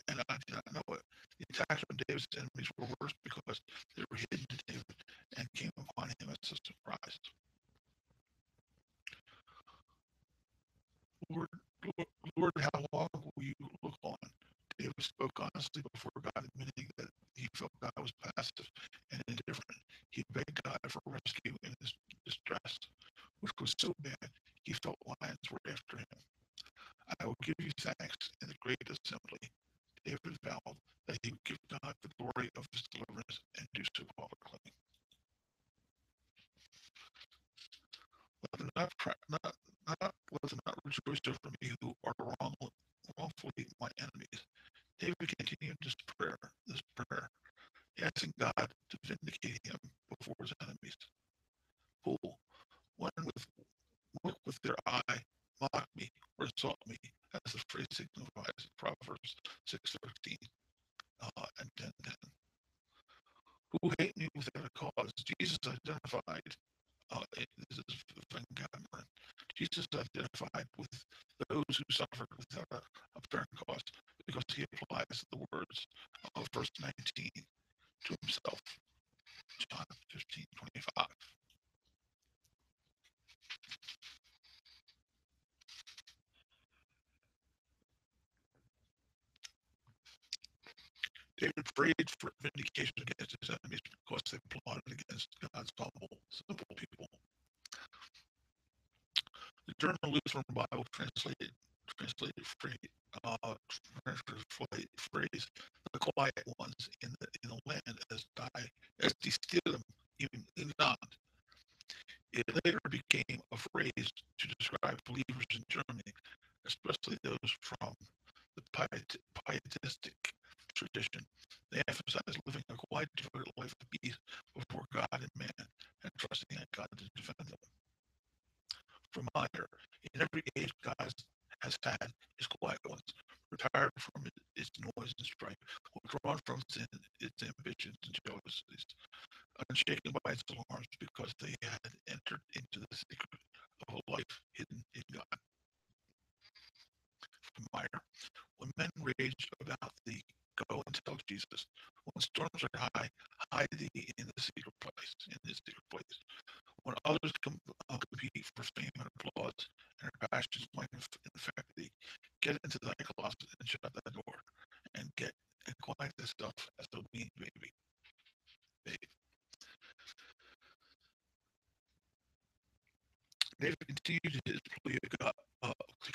and I did not know it. The attacks on David's enemies were worse because they were hidden to David and came upon him as a surprise. Lord, Lord, how long will you look on? David spoke honestly before God, admitting that he felt God was passive and indifferent. He begged God for rescue in his distress, which was so bad he felt lions were after him. I will give you thanks in the great assembly. David vowed that he would give God the glory of his deliverance and do so publicly. Let them not rejoice over me who are wrongfully my enemies. David continued this prayer, asking God to vindicate him before his enemies. Fool, when with their eye mock me or insult me, as the phrase signifies in Proverbs 6:13 and 10:10. Who hate me without a cause? Jesus identified. This is Van Cameron. Jesus identified with those who suffered without a apparent cause because he applies the words of verse 19 to himself. John 15:25. David prayed for vindication against his enemies because they plotted against God's humble, simple people. The German Lutheran Bible translated phrase the quiet ones in the land as distillum in God. It later became a phrase to describe believers in Germany, especially those from the pietistic tradition. They emphasize living a quiet, devoted life of peace before God and man, and trusting in God to defend them. Reminder: in every age, God has had his quiet ones, retired from its noise and strife, withdrawn from sin, its ambitions and jealousies, unshaken by its alarms because they had entered into the secret of a life hidden in God. Reminder: when men rage about thee, go and tell Jesus. When storms are high, hide thee in the secret place, in his secret place. When others compete for fame and applause, and their passions might infect thee, get into thy closet and shut thy door, and get and quiet thyself as a weaned baby. David continued his plea to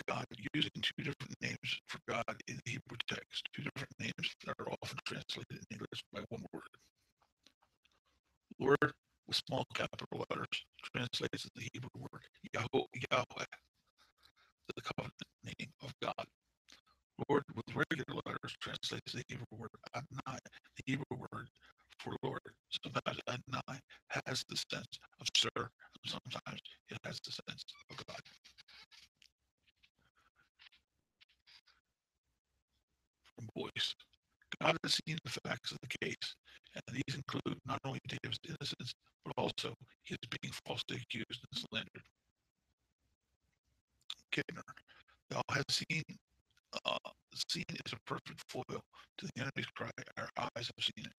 God using two different names for God in the Hebrew text, two different names that are often translated in English by one word. Lord with small capital letters translates the Hebrew word Yahweh, the covenant name of God. Lord with regular letters translates the Hebrew word Adonai, the Hebrew word for Lord. Sometimes Adonai has the sense of sir, and sometimes it has the sense of God. From voice. God has seen the facts of the case, and these include not only David's innocence, but also his being falsely accused and slandered. Kidner, thou hast seen is a perfect foil to the enemy's cry. Our eyes have seen it.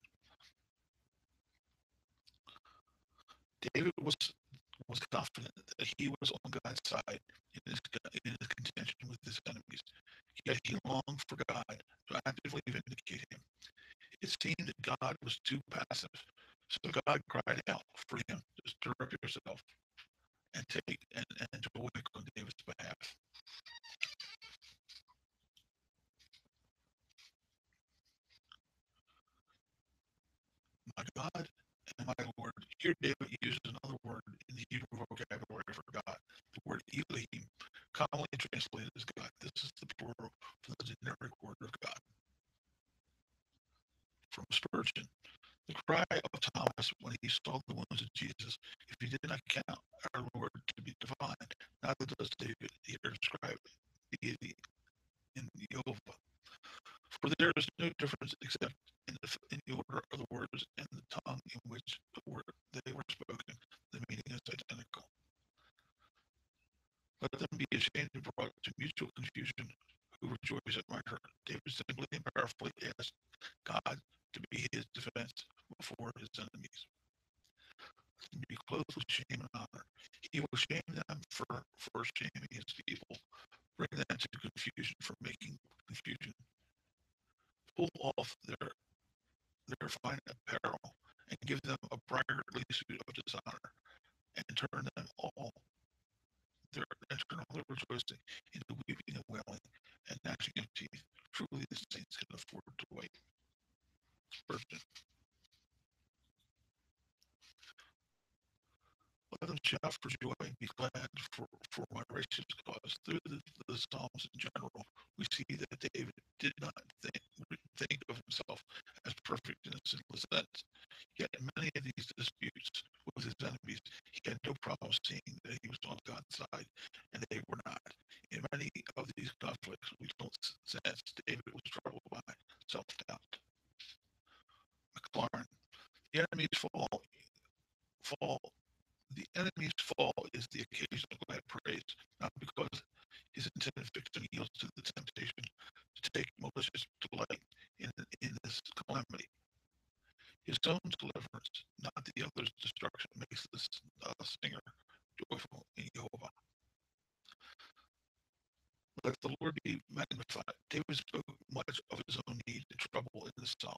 David was confident that he was on God's side in his contention with his enemies. yet he longed for God to actively vindicate him. It seemed that God was too passive, so God cried out for him to stir up yourself and to awake on David's behalf. My God and my Lord. Here David uses another word in the Hebrew vocabulary for God, the word Elohim, commonly translated as God. This is the plural for the generic word of God. From Spurgeon, the cry of Thomas when he saw the wounds of Jesus, if he did not count our Lord to be divine, neither does David here describe deity in Jehovah. For there is no difference except in the order of the words and the tongue in which they were spoken. The meaning is identical. Let them be ashamed and brought to mutual confusion who rejoice at my hurt. David simply and powerfully asked God to be his defense before his enemies. To be clothed with shame and honor. He will shame them for shaming his people, bring them to confusion for making confusion, pull off their fine apparel, and give them a brightly suit of dishonor, and turn them all their rejoicing into weeping and wailing and gnashing of teeth. Truly the saints can afford to wait. Spurgeon. Let them shout for joy and be glad for my righteous cause. Through the Psalms in general, we see that David did not think of himself as perfect in a sinless sense. Yet in many of these disputes with his enemies, he had no problem seeing that he was on God's side, and they were not. In many of these conflicts, we don't sense David was troubled by self-doubt. McLaren, the enemy's fall The enemy's fall is the occasion of glad praise, not because his intended victim yields to the temptation to take malicious delight in this calamity. His own deliverance, not the other's destruction, makes this singer joyful in Jehovah. Let the Lord be magnified. David spoke much of his own need and trouble in this psalm,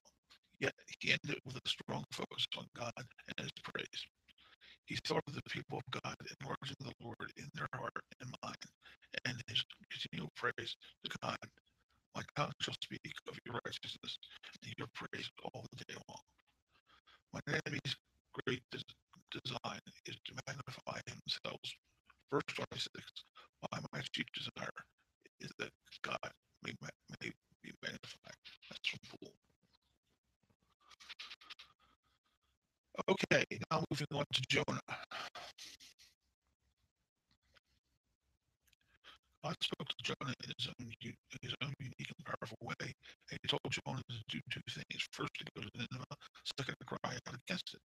yet he ended with a strong focus on God and his praise. He thought of the people of God, enlarging the Lord in their heart and mind, and his continual praise to God. My tongue shall speak of your righteousness and your praise all the day long. My enemy's great design is to magnify themselves. Verse 26, why my chief desire is that God may be magnified. That's from Paul. Okay, now moving on to Jonah. God spoke to Jonah in his own unique and powerful way, and he told Jonah to do two things. First, to go to Nineveh, second, to cry out against it.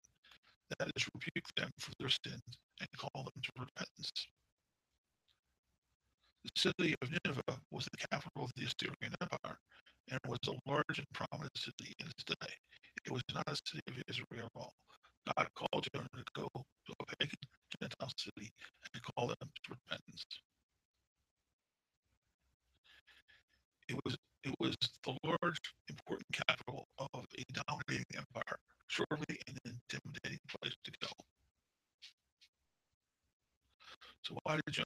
That is, rebuke them for their sins and call them to repentance. The city of Nineveh was the capital of the Assyrian Empire, and was a large and prominent city in its day. It was not a city of Israel at all. God called Jonah to go to a pagan Gentile city and call them to repentance. It was the large, important capital of a dominating empire, surely an intimidating place to go. So why did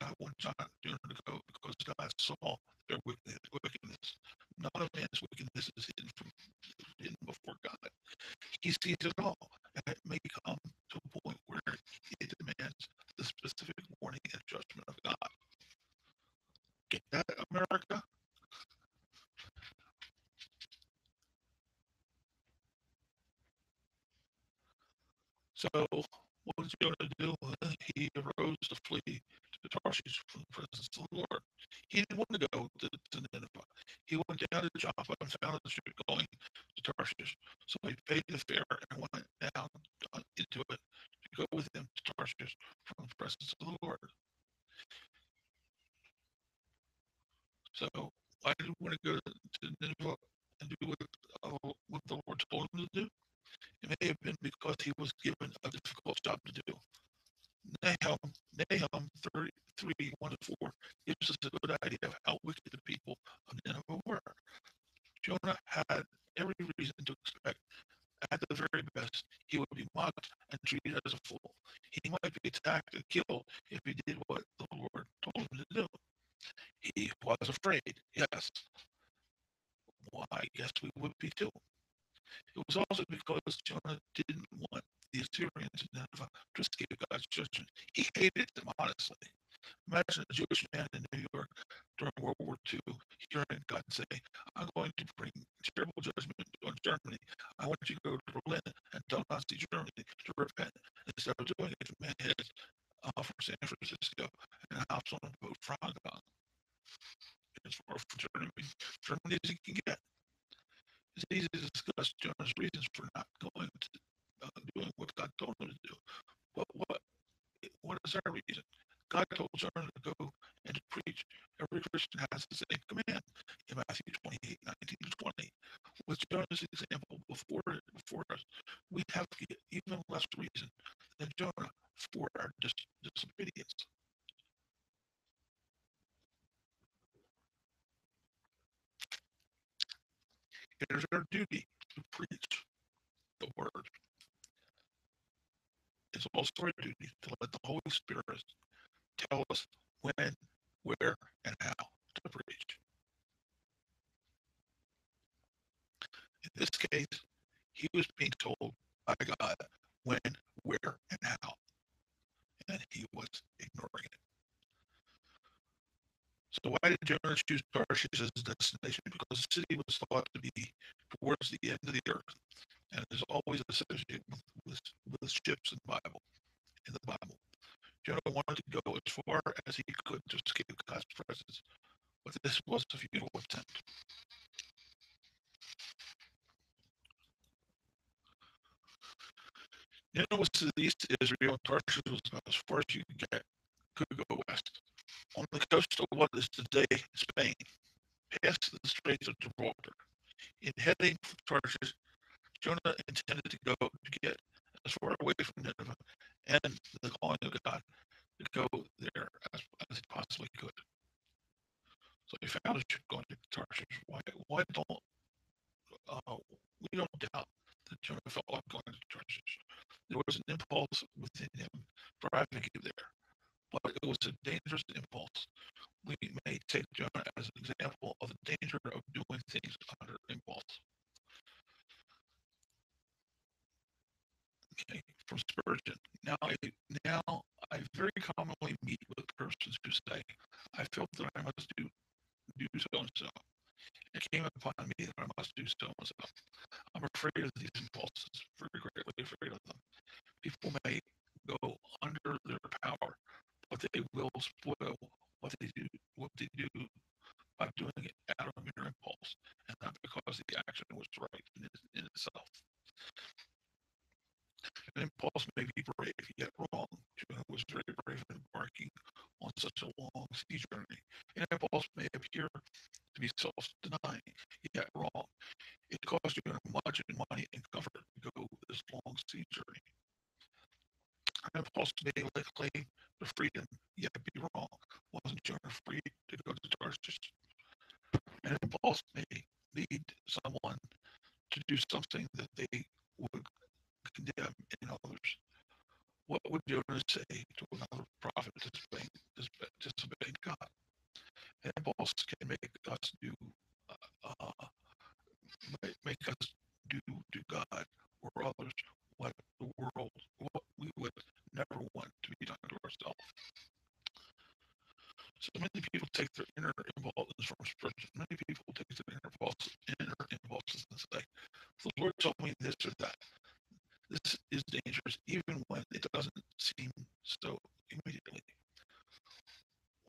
God want Jonah to go? Because God saw their wickedness. None of man's wickedness is hidden before God. He sees it all, and it may come to a point where he demands the specific warning and judgment of God. Get that, America? So what did Jonah do? He arose to flee to Tarshish from the presence of the Lord. He didn't want to go to Nineveh. He went down to Joppa and found a ship going to Tarshish. So he paid the fare and went down into it to go with him to Tarshish from the presence of the Lord. So why did he want to go to Nineveh and do what the Lord told him to do? It may have been because he was given a difficult job to do. Nahum 33, 1 to 4 gives us a good idea of how wicked the people He was afraid, yes. Well, I guess we would be too. It was also because Jonah didn't want the Assyrians in Nineveh to escape God's judgment. He hated them, honestly. Imagine a Jewish man in New York during World War II hearing God say, I'm going to bring terrible judgment on Germany. I want you to go to Berlin and tell Nazi Germany to repent. Instead of doing it, the man headed from San Francisco and a house on a boat for Hong Kong. As far from Germany as he can get. It's easy to discuss Jonah's reasons for not going to doing what God told him to do. But what is our reason? God told Jonah to go and to preach. Every Christian has the same command in Matthew 28:19-20. With Jonah's example before us, we have even less reason than Jonah for our disobedience. It is our duty to preach the word. It's also our duty to let the Holy Spirit tell us when, where, and how to preach. In this case, he was being told by God when, where, and how, and he was ignoring it. So why did Jonah choose Tarshish as his destination? Because the city was thought to be towards the end of the earth, and is always associated with ships in the Bible. Jonah wanted to go as far as he could to escape God's presence, but this was a futile attempt. Nineveh was to the east of Israel, and Tarshish was about as far as you could go west. On the coast of what is today Spain, past the Straits of Gibraltar. In heading for Tarshish, Jonah intended to get as far away from Nineveh and the calling of God to go there as he possibly could. So he found a ship going to Tarshish. Why don't we don't doubt that Jonah felt like going to Tarshish. There was an impulse within him driving him there, but it was a dangerous impulse. We may take Jonah as an example of the danger of doing things under impulse. Okay, from Spurgeon. I very commonly meet with persons who say, I felt that I must do so and so. It came upon me that I must do so and so. I'm afraid of these impulses, very greatly afraid of them. People may go under their power, but they will spoil what they do by doing it out of mere impulse, and not because the action was right in itself. An impulse may be brave, yet wrong. Jonah was very brave in embarking on such a long sea journey. An impulse may appear to be self-denying, yet wrong. It cost Jonah much in money and comfort to go this long sea journey. An impulse may lay claim to freedom, yet be wrong. Wasn't Jonah free to go to Tarshish? An impulse may lead someone to do something that they would condemn in others. What would Jonah say to another prophet disobeying God? An impulse can uh, make us do to God or others what what we would never want to be done to ourselves. So many people take their inner impulses from Spurgeon. Many people take their inner impulses and say, the Lord told me this or that. This is dangerous, even when it doesn't seem so immediately.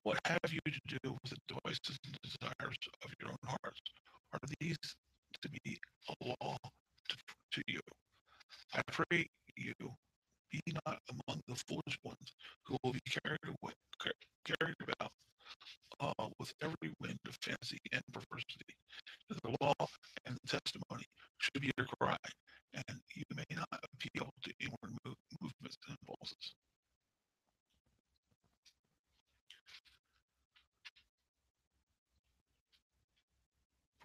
What have you to do with the choices and desires of your own hearts? Are these to be a law to you? I pray you be not among the foolish ones who will be carried about with every wind of fancy and perversity. The law and the testimony should be your cry, and you may not appeal to inward movements and impulses.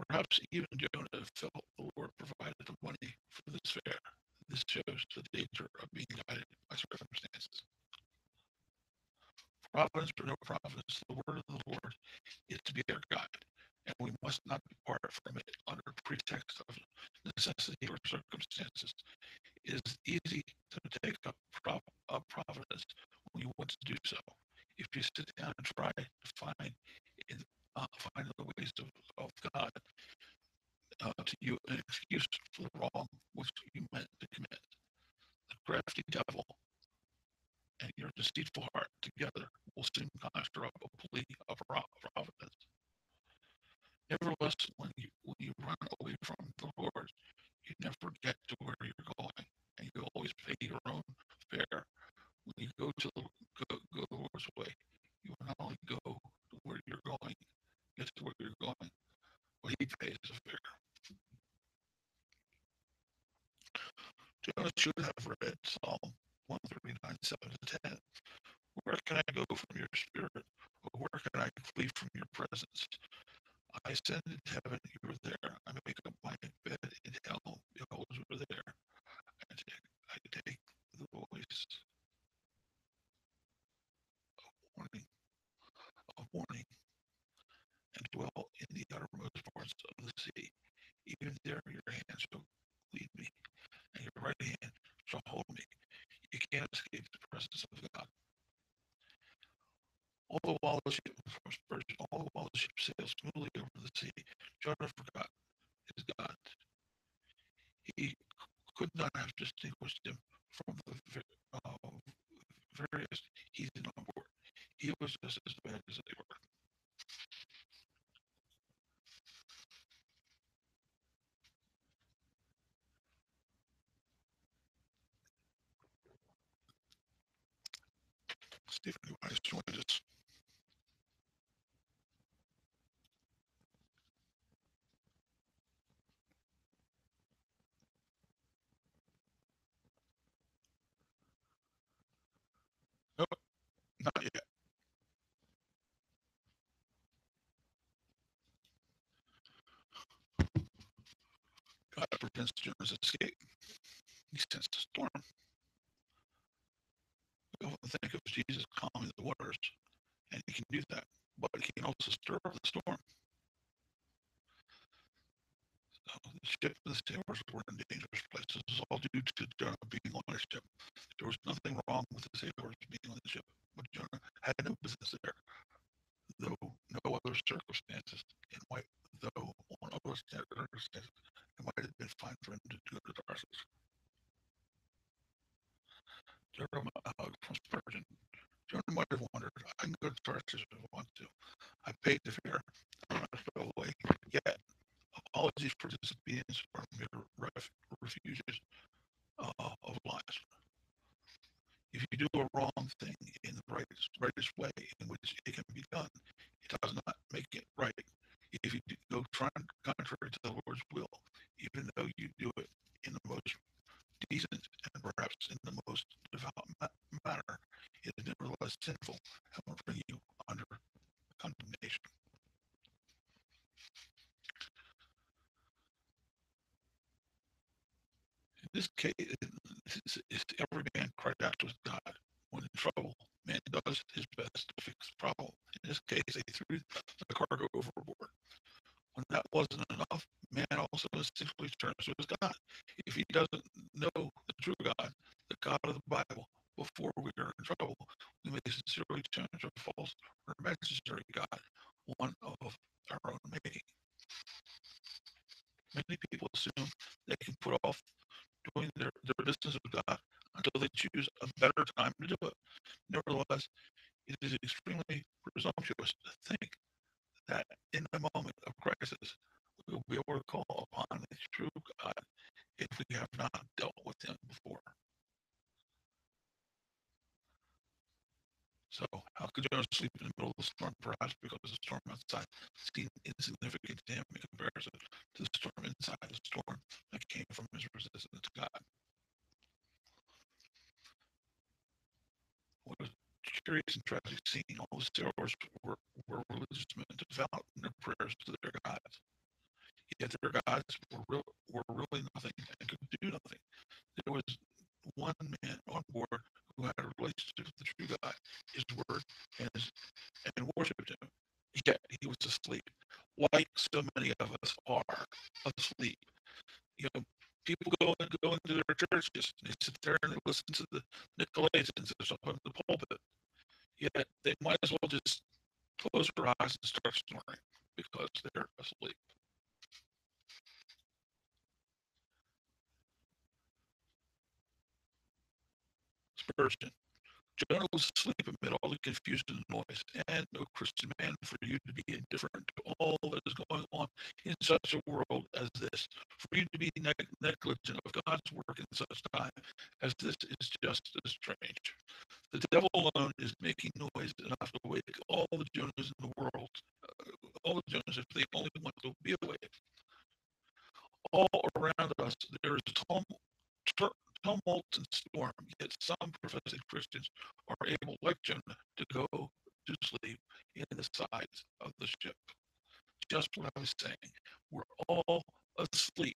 Perhaps even Jonah felt the Lord provided the money for this fair. This shows the danger of being guided by circumstances. Providence or no providence, the word of the Lord is to be our guide, and we must not depart from it under pretext of necessity or circumstances. It is easy to take up providence when you want to do so. If you sit down and try to in, find the ways of God to you an excuse for the wrong which you meant to commit, the crafty devil and your deceitful heart together will soon conjure up a plea of providence. Nevertheless, when you run away from the Lord, you never get to where you're going, and you always pay your own fare. When you go the Lord's way, you will not only go to where you're going, get to where you're going, but He pays the fare. Jonah should have read Psalm 139, 7 to 10. Where can I go from your spirit? Or where can I flee from your presence? I ascend into heaven, you were there. I make up my bed in hell, behold, you were there. I take the voice warning, of warning and dwell in the uttermost parts of the sea. Even there your hand shall lead me, and your right hand shall hold me. You can't escape the presence of God. All the while the ship all the while the ship sailed smoothly over the sea, Jonah forgot his God. He could not have distinguished him from the various heathen on board. He was just as bad as they were. Stephen, you want to join us? Nope, not yet. God prevents Jonah's escape. He sends a storm. We often think of Jesus calming the waters, and he can do that, but he can also stir up the storm. So the ship and the sailors were in dangerous places. This is all due to Jonah being on a ship. There was nothing wrong with the sailors being on the ship, but Jonah had no business there. Though no other circumstances, it might, though on other circumstances, it might have been fine for him to go to Tarsus. Jonah from Spurgeon. Jonah might have wondered, I can go to Tarsus if I want to. I paid the fare. I'm not go away. Yet, apologies for disobedience are mere refuges of lies. If you do a wrong thing in the rightest way in which it can be done, it does not make it right. If you go contrary to the Lord's will, even though you do it in the most decent and perhaps in the most devout manner, it is nevertheless sinful and will bring you under condemnation. In this case, every man cried out to his God when in trouble. Man does his best to fix the problem. In this case, they threw the cargo overboard. When that wasn't enough, man also instinctively turns to his God. If he doesn't know the true God, the God of the Bible, before we are in trouble, we may sincerely turn to a false or imaginary God, one of our own making. Many people assume they can put off doing their business with God until they choose a better time to do it. Nevertheless, it is extremely presumptuous to think that in the moment of crisis, we will be able to call upon the true God if we have not dealt with him before. So, how could Jonah sleep in the middle of the storm? Perhaps because the storm outside seemed insignificant to him in comparison to the storm inside, the storm that came from his resistance to God. What a curious and tragic scene. All the sailors were religious men, devout in their prayers to their gods. Yet their gods were really nothing and could do nothing. There was one man on board who had a relationship with the true God, his word, and worshipped him. Yet he was asleep, like so many of us are asleep. You know, people go into their churches and they sit there and they listen to the Nicolaitans or something in the pulpit. Yet they might as well just close their eyes and start snoring because they're asleep. Spurgeon. Jonah was asleep amid all the confusion and noise, and no Christian man for you to be indifferent to all that is going on in such a world as this. For you to be negligent of God's work in such time as this is just as strange. The devil alone is making noise enough to wake all the Jonahs in the world, all the Jonahs if they only want to be awake. All around us there is tumult and storm, yet some professing Christians are able, like Jonah, to go to sleep in the sides of the ship. Just what I was saying. We're all asleep.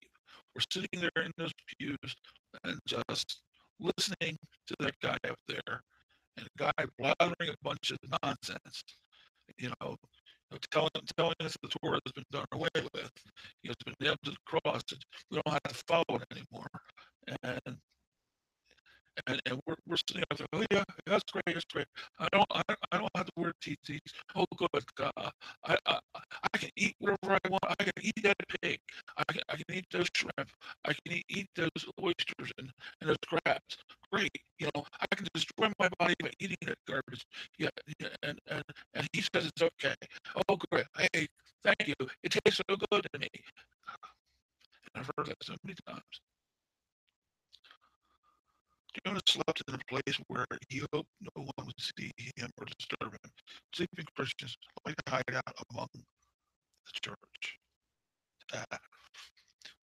We're sitting there in those pews and just listening to that guy up there and a guy blathering a bunch of nonsense. You know, telling us the Torah has been done away with. It's been nailed to the cross. We don't have to follow it anymore. And we're sitting there, oh yeah, that's great, that's great. I don't have to wear TTs. Oh good God, I can eat whatever I want. I can eat that pig. I can eat those shrimp. I can eat those oysters and those crabs. Great, I can destroy my body by eating that garbage. Yeah, yeah and he says it's okay. Oh great, hey, thank you. It tastes so good to me. And I've heard that so many times. Jonah slept in a place where he hoped no one would see him or disturb him. Sleeping Christians like to hide out among the church. Uh,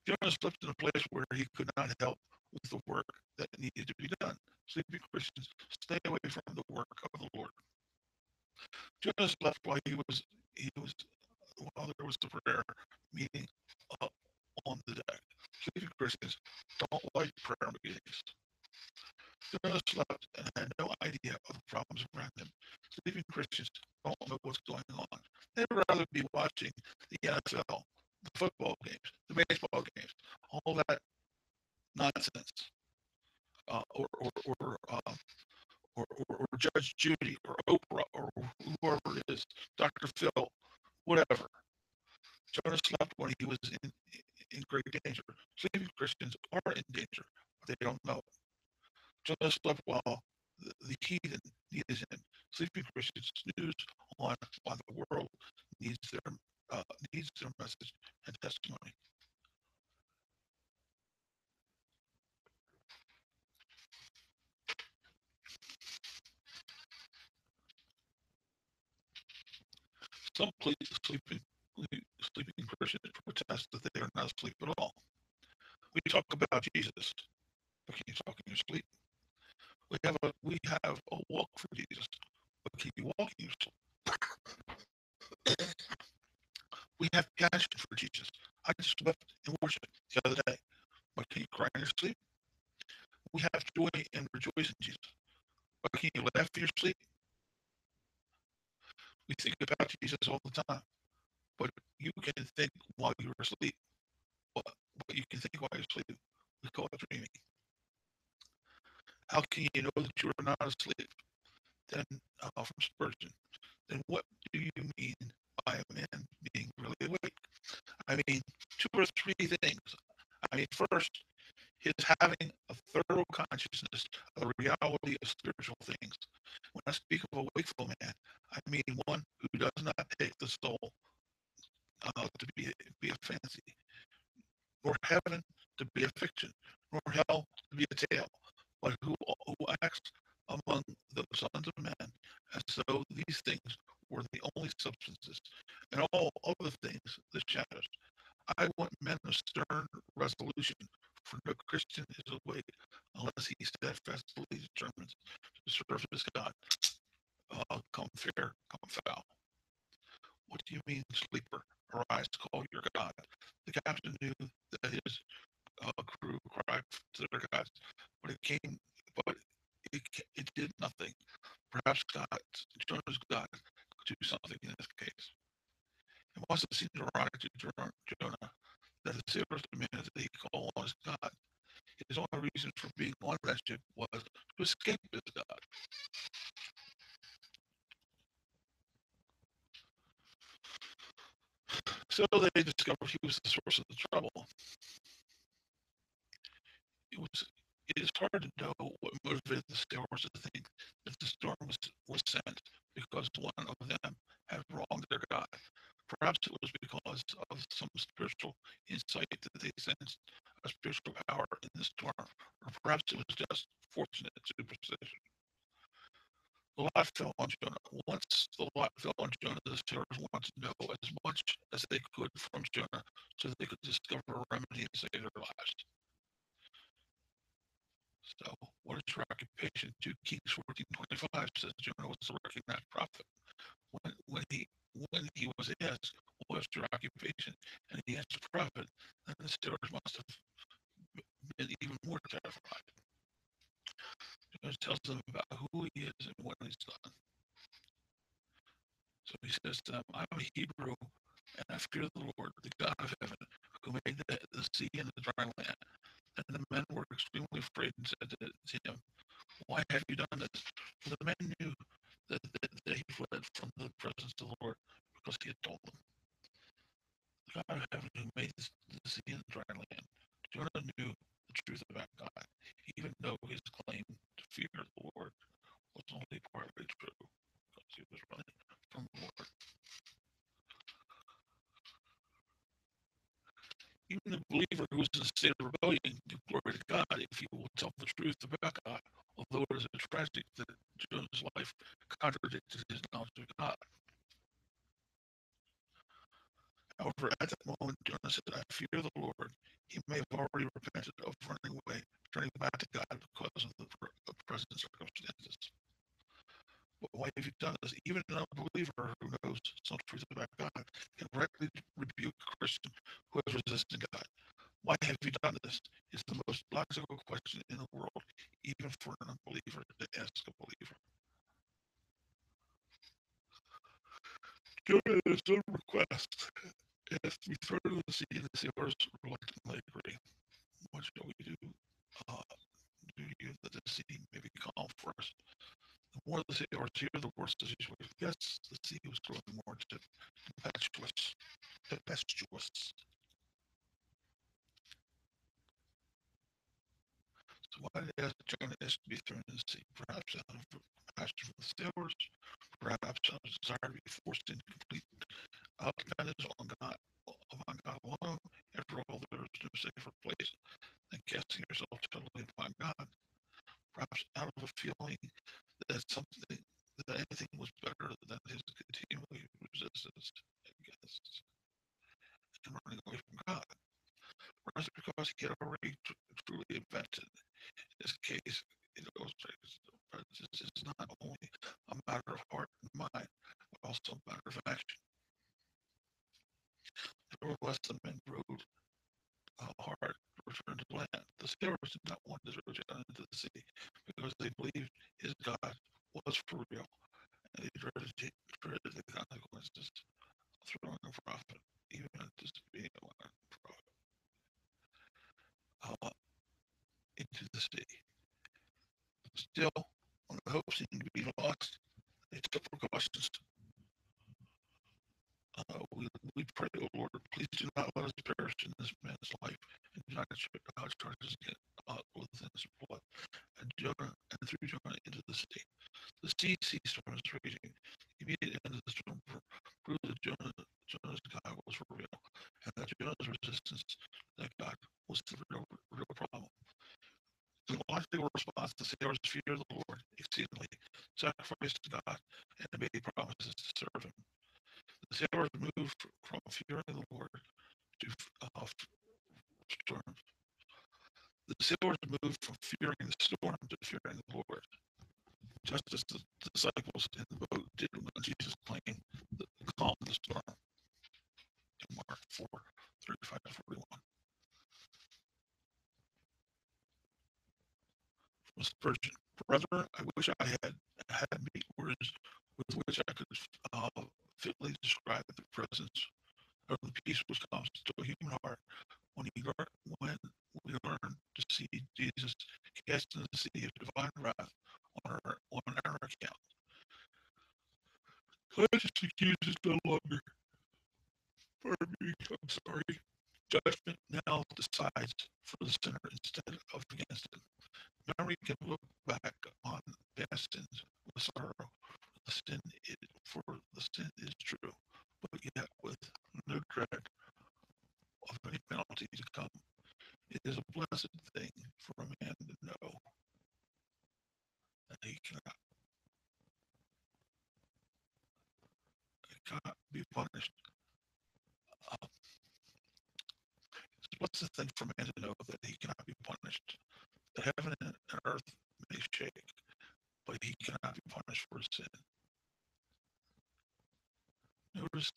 Jonah slept in a place where he could not help with the work that needed to be done. Sleeping Christians stay away from the work of the Lord. Jonah slept while while there was a prayer meeting up on the deck. Sleeping Christians don't like prayer meetings. Jonah slept and had no idea of the problems around him. Sleeping Christians don't know what's going on. They'd rather be watching the NFL, the football games, the baseball games, all that nonsense, or Judge Judy, or Oprah, or whoever it is, Dr. Phil, whatever. Jonah slept when he was in great danger. Sleeping Christians are in danger, but they don't know. Jonah slept while the heathen needed him. Sleeping Christians snooze on while the world needs their needs their message and testimony. Some sleeping Christians protest that they are not asleep at all. We talk about Jesus, but can you talk in your sleep? We have a walk for Jesus, but can you walk in your sleep? We have passion for Jesus. I just wept in worship the other day, but can you cry in your sleep? We have joy and rejoice in Jesus, but can you laugh in your sleep? We think about Jesus all the time, but you can think while you're asleep. What you can think while you're asleep, we call it dreaming. How can you know that you are not asleep? Then, from Spurgeon, then what do you mean by a man being really awake? I mean, two or three things. I mean, first, his having a thorough consciousness of the reality of spiritual things. When I speak of a wakeful man, I mean one who does not take the soul to be a fancy, nor heaven to be a fiction, nor hell to be a tale, but who acts among the sons of men as though these things were the only substances, and all other things the shadows. I want men of stern resolution, for no Christian is awake unless he steadfastly determines to serve his God. Come fair, come foul. What do you mean, sleeper? Arise, call your God. The captain knew that his crew cried to their gods, but but it did nothing. Perhaps Jonah's God could do something in this case. It must have seemed ironic to Jonah that the sailors demanded that he call on his God. His only reason for being on that ship was to escape his God. So they discovered he was the source of the trouble. It was it is hard to know what motivated the sailors to think that the storm was sent because one of them had wronged their God. Perhaps it was because of some spiritual insight that they sensed a spiritual power in the storm, or perhaps it was just fortunate superstition. The lot fell on Jonah. Once the lot fell on Jonah, the sailors wanted to know as much as they could from Jonah so they could discover a remedy and save their lives. So, what is your occupation? 2 Kings 14:25 says Jonah was a recognized prophet. When he was asked, what was your occupation? And he answered prophet, then the sailors must have been even more terrified. Jonah tells them about who he is and what he's done. So he says to them, I'm a Hebrew, and I fear the Lord, the God of heaven, who made the sea and the dry land. And the men were extremely afraid and said to him, why have you done this? For the men knew that he fled from the presence of the Lord because he had told them. The God of heaven who made the sea and the dry land. Jonah knew the truth about God, even though his claim to fear the Lord was only partly true because he was running from the Lord. Even a believer who is in a state of rebellion can give glory to God if he will tell the truth about God, although it is a tragic that Jonah's life contradicted his knowledge of God. However, at that moment, Jonah said, I fear the Lord. He may have already repented of running away, turning back to God because of the present circumstances. But why have you done this? Even an unbeliever who knows some truth about God can correctly rebuke a Christian who has resisted God. Why have you done this? Is the most logical question in the world, even for an unbeliever to ask a believer. Jonah is a request. If we throw to the sea, the sailors reluctantly agree. What shall we do? Do you that the sea may be calm for us? The more the sailors hear, the worse the situation. Yes, the sea was growing more tempestuous. Tempestuous. So why did Jonah ask to be thrown in the sea? Perhaps out of compassion for the sailors, perhaps out of desire to be forced into complete dependence on God alone. After all, there is no safer place than casting yourself totally upon God. Perhaps out of a feeling that something that anything was better than his continually resistance against and running away from God. Perhaps because he had already truly invented his case, it illustrates that this is not only a matter of heart and mind, but also a matter of action. Nevertheless, the men rowed hard to return to land. The sailors did not want to throw down into the sea because they believed his God was for real, and they dreaded the consequences of throwing a prophet, even just being a prophet, into the sea. Still, when the hope seemed to be lost, they took precautions. We pray, O Lord, please do not let us perish in this man's life, and do not charge us with innocent blood. And threw Jonah into the sea. The sea ceased from its raging. The immediate end of the storm proved that Jonah's God was for real, and that Jonah's resistance to God was the real problem. In a logical response, the sailors feared the Lord exceedingly, sacrificed to God, and made promises to serve him. The sailors moved from fearing the Lord to storms. The sailors moved from fearing the storm to fearing the Lord, just as the disciples in the boat did when Jesus claimed the calm of the storm in Mark 4:35-41. From Spurgeon, Brother, I wish I had meet words with which I could fitly describe the presence or the peace which comes to a human heart when we learn to see Jesus cast into the sea of divine wrath on our account. Conscience accuses no longer. Pardon me, I'm sorry. Judgment now decides for the sinner instead of against him. Memory can look back on past sins with sorrow. For the sin is true, but yet with no dread of any penalty to come. It is a blessed thing for a man to know that he cannot be punished. Uh, it's a blessed thing for a man to know that he cannot be punished. The heaven and earth may shake, but he cannot be punished for his sin. Notice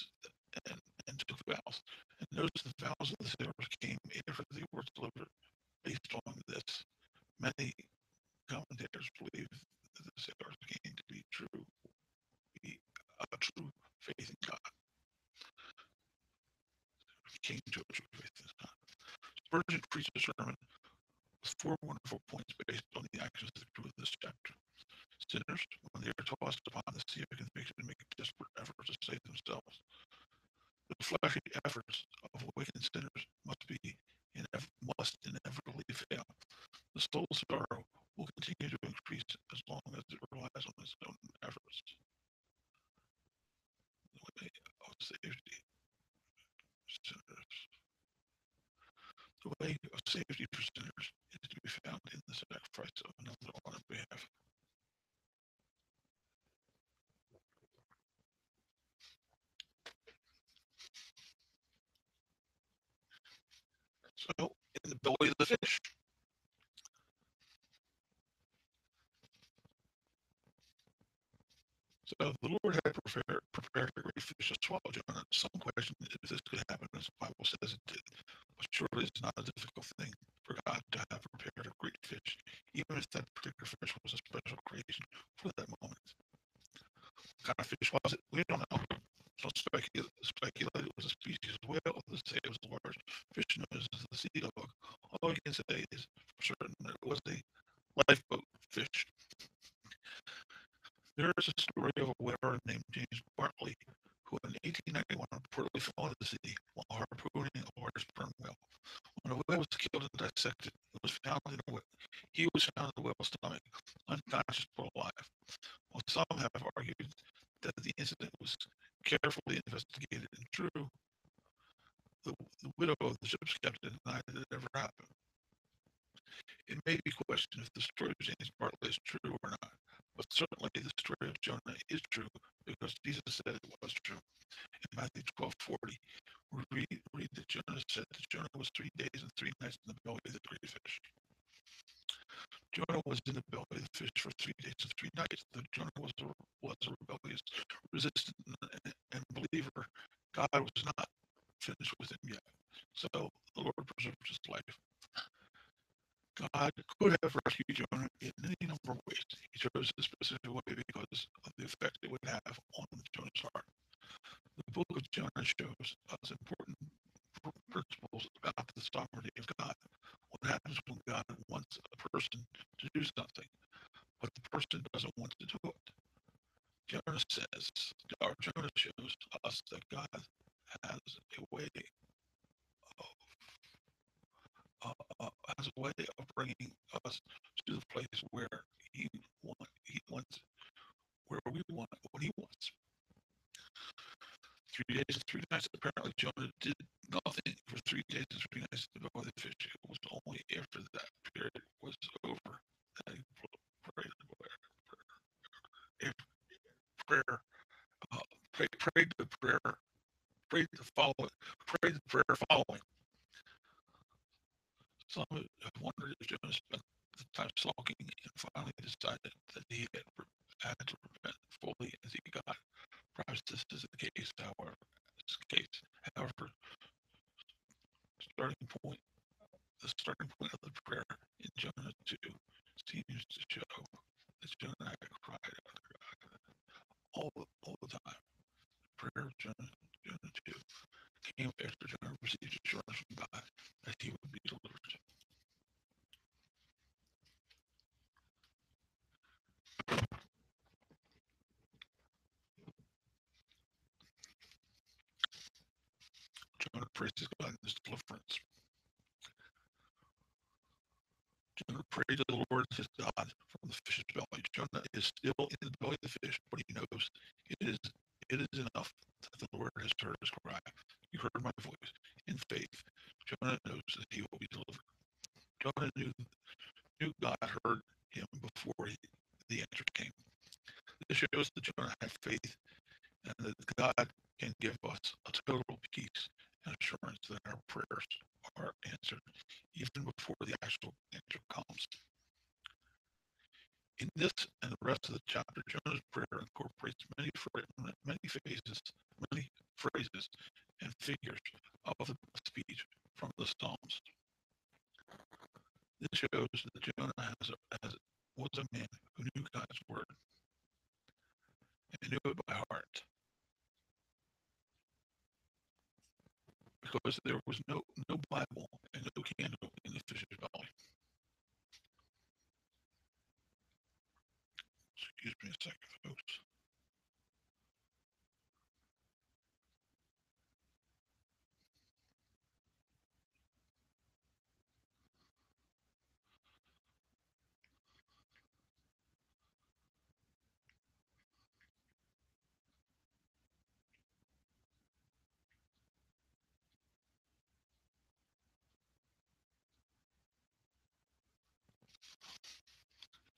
and took vows. And notice the vows of the sailors came after they were delivered. Based on this, many commentators believe that the sailors came to be a true faith in God. Came to a true faith in God. Spurgeon preached a sermon with four wonderful points based on the actions of the crew of this chapter. Sinners, when they are tossed upon the sea of conviction, make a desperate effort to save themselves. The fleshy efforts of awakened sinners must inevitably fail. The soul's sorrow will continue to increase as long as it relies on its own efforts. The way of safety for sinners. The way of safety for sinners is to be found in the sacrifice of another on our behalf. So, in the belly of the fish. So the Lord had prepared a great fish to swallow Jonah. Some question if this could happen as the Bible says it did. But surely it's not a difficult thing for God to have prepared a great fish, even if that particular fish was a special creation for that moment. What kind of fish was it? We don't know. Some speculate it was a species of whale. Others say it was a large fish known as the sea dog. All we can say is for certain that it was a lifeboat fish. There is a story of a whaler named James Bartley who in 1891 reportedly fell into the sea while harpooning a large sperm whale. When the whale was killed and dissected, he was found in the whale's stomach, unconscious but alive. While some have argued that the incident was carefully investigated and true, the widow of the ship's captain denied that it ever happened. It may be questioned if the story of James Bartley is true or not, but certainly the story of Jonah is true because Jesus said it was true. In Matthew 12:40, we read that Jonah said that Jonah was 3 days and 3 nights in the belly of the great fish. Jonah was in the belly of the fish for 3 days and 3 nights. Though Jonah was a rebellious, resistant, and believer, God was not finished with him yet. So the Lord preserved his life. God could have rescued Jonah in any number of ways. He chose this specific way because of the effect it would have on Jonah's heart. The book of Jonah shows us important principles about the sovereignty of God. What happens when God wants a person to do something, but the person doesn't want to do it? Jonah shows us that God has a way has a way of bringing us to the place where he wants where we want what he wants. 3 days and 3 nights. Apparently, Jonah did nothing for 3 days and 3 nights to go the fish. It was only after that period was over that he prayed prayer, prayed the prayer, prayed the following, prayed the prayer following. Some have wondered if Jonah spent the time sulking and finally decided that he had to repent fully and seek God. Perhaps this is the case, however. However, starting point, the starting point of the prayer in Jonah 2 seems to show that Jonah had cried out to God all the time. The prayer of Jonah 2 came after Jonah received assurance from God that he would be delivered. Jonah praises God in his deliverance. Jonah prayed to the Lord his God from the fish's belly. Jonah is still in the belly of the fish, but he knows it is enough that the Lord has heard his cry. You heard my voice. In faith, Jonah knows that he will be delivered. Jonah knew God heard him before the answer came. This shows that Jonah had faith and that God can give us a total peace and assurance that our prayers are answered even before the actual answer comes. In this and the rest of the chapter, Jonah's prayer incorporates many phrases and figures of the speech from the Psalms. This shows that Jonah was a man who knew God's word and knew it by heart, because there was no Bible and no candle in the fish's belly. Excuse me a second, folks.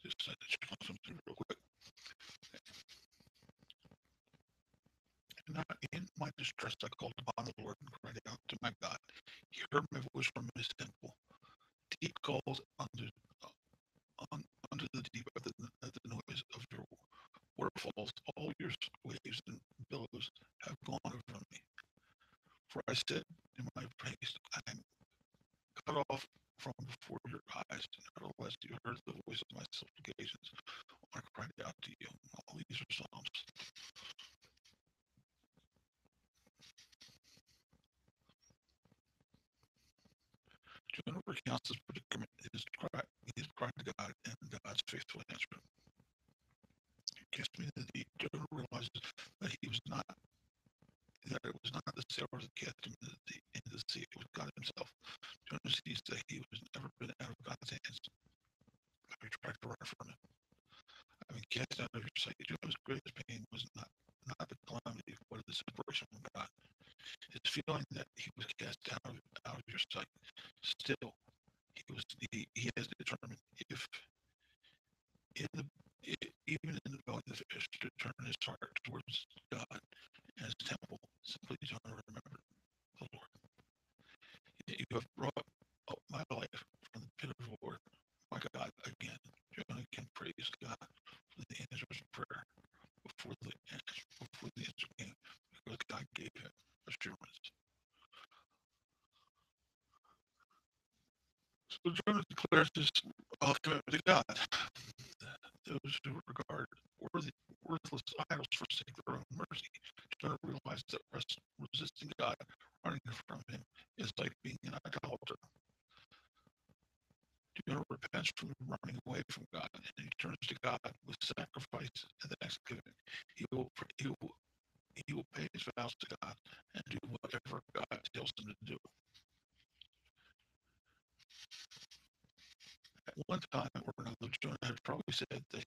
Just had to check on something real quick. And not in my distress, I called upon the Lord and cried out to my God. He heard my voice from his temple. Deep calls under the deep at the noise of your waterfalls. All your waves and billows have gone over me. For I said in my haste, I am cut off from before your eyes. Nevertheless, you heard the voice of my supplications when I cried out to you. All these are Psalms. Jonah recounts his predicament, his cry to God, and God's faithful answer. He cast me in the deep. Jonah realizes that it was not the sailors that cast him into the sea. It was God himself. Jonah sees that he was never been out of God's hands. He tried to run from him. Having cast out of your sight, Jonah's greatest pain was not the calamity, but the separation from God. His feeling that he was cast out of your sight. Still, he has determined if in the even in the belly of the fish to turn his heart towards God and his temple. Simply Jonah remembered the Lord. You have brought up my life from the pit of the Lord, my God. Again, Jonah can praise God for the answers of prayer before the answer came, because God gave him assurance. So Jonah declares his commitment to God. Those who regard worthless idols forsake their own mercy. Jonah realized that resisting God, running from him, is like being an idolater. Jonah repents from running away from God, and he turns to God with sacrifice and thanksgiving. He will pay his vows to God and do whatever God tells him to do. At one time or another, Jonah had probably said that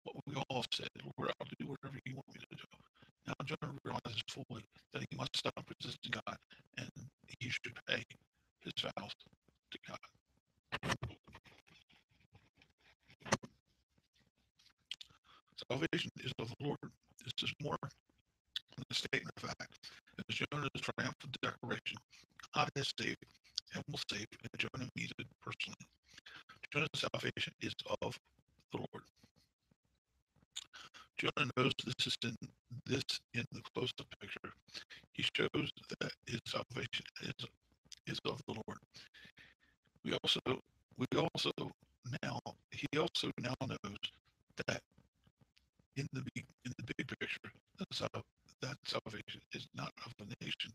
what we all said, Lord, I'll do whatever you want me to do. Now Jonah realizes fully that he must stop resisting God and he should pay his vows to God. Salvation is of the Lord. This is more than a statement of fact. It is Jonah's triumphant declaration. God has saved and will save, and Jonah means it personally. Jonah's salvation is of the Lord. Jonah knows in the close-up picture. He shows that his salvation is of the Lord. We also he also now knows that in the big picture, that salvation is not of the nation,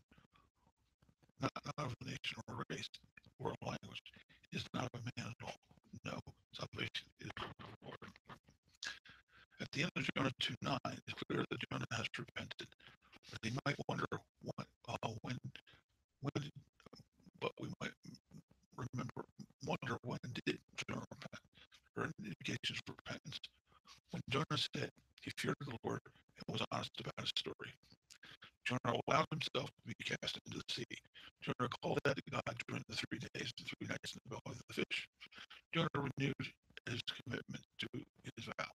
not of the nation or race or language. It is not of a man at all. No, salvation is of the Lord. At the end of Jonah 2:9, it's clear that Jonah has repented. But they might wonder when, but we might wonder when did Jonah repent? There are indications of repentance. When Jonah said he feared the Lord and was honest about his story, Jonah allowed himself to be cast into the sea. Jonah called out to God during the 3 days and 3 nights in the belly of the fish. Jonah renewed his commitment to his vow.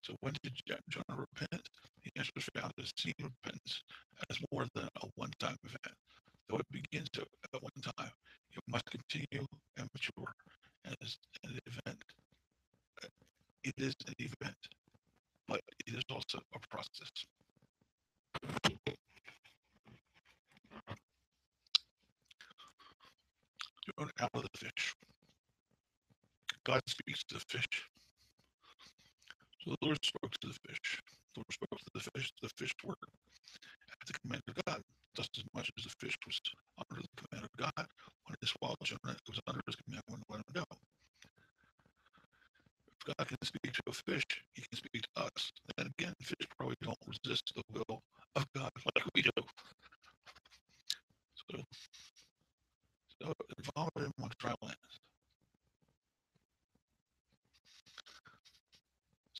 So when did Jonah repent? The answer is found as seeing repentance as more than a one-time event. Though it begins at one time, it must continue and mature as an event. It is an event, but it is also a process. Jonah out of the fish. God speaks to the fish. So the Lord spoke to the fish. The Lord spoke to the fish were at the command of God. Just as much as the fish was under the command of God, when it swallowed Jonah, it was under his command when it let him go. If God can speak to a fish, he can speak to us. Then again, fish probably don't resist the will of God like we do. So, it vomited him on dry land.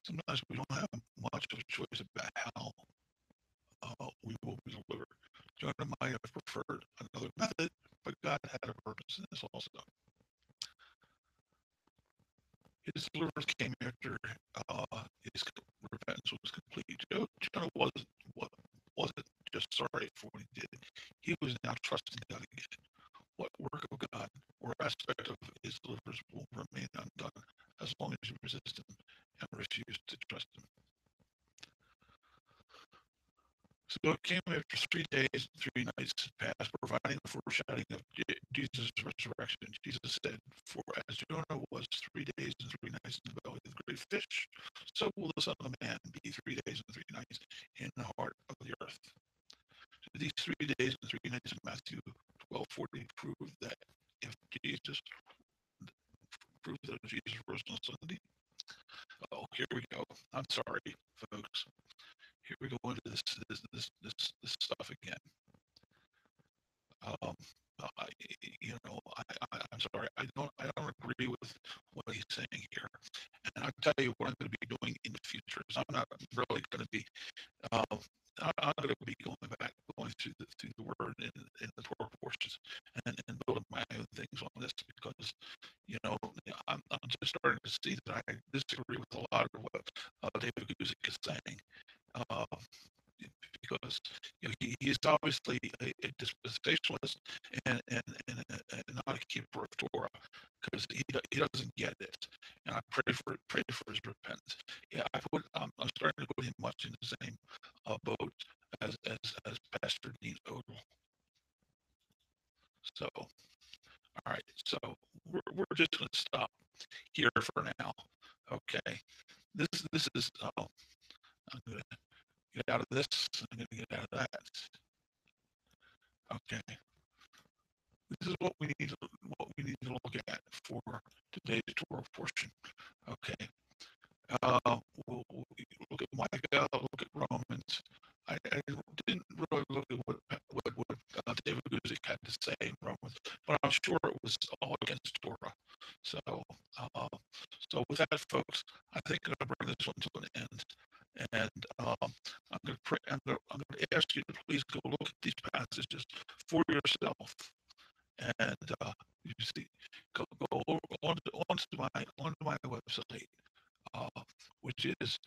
Sometimes we don't have much of a choice about how we will be delivered. Jonah might have preferred another method, but God had a purpose in this also. His deliverance came after his repentance was complete. Jonah wasn't just sorry for what he did. He was now trusting God again. What work of God or aspect of his deliverance will remain undone as long as you resist him and refuse to trust him. So it came after 3 days and 3 nights had passed, providing a foreshadowing of Jesus' resurrection. Jesus said, "For as Jonah was 3 days and 3 nights in the belly of the great fish, so will the Son of Man be 3 days and 3 nights in the heart of the earth." So these 3 days and 3 nights in Matthew 12:40 prove that if Jesus proves that Jesus rose on Sunday. Oh, here we go. I'm sorry, folks. Here we go into this stuff again. Um, I, I'm sorry. I don't agree with what he's saying here, and I'll tell you what I'm going to be doing in the future. Is I'm not really going to be. Um, I'm going to be going through the word in the Torah portions, and building my own things on this because I'm just starting to see that I disagree with a lot of what David Guzik is saying. Uh, because he is obviously a dispensationalist and not a keeper of Torah because he doesn't get it. And I pray for his repentance. Yeah, I'm starting to put him much in the same boat as Pastor Dean Odell. So, all right, so we're just going to stop here for now. Okay, this is I'm going to get out of this. I'm going to get out of that. Okay, this is what we need to look at for today's Torah portion. Okay, we'll look at Micah, look at Romans. I didn't really look at what David Guzik had to say in Romans, but I'm sure it was all against Torah. So, so with that, folks, I think I'm going to bring this one to an end. And I'm going to pray. I'm going to ask you to please go look at these passages for yourself, and you see, go onto my website, uh, which is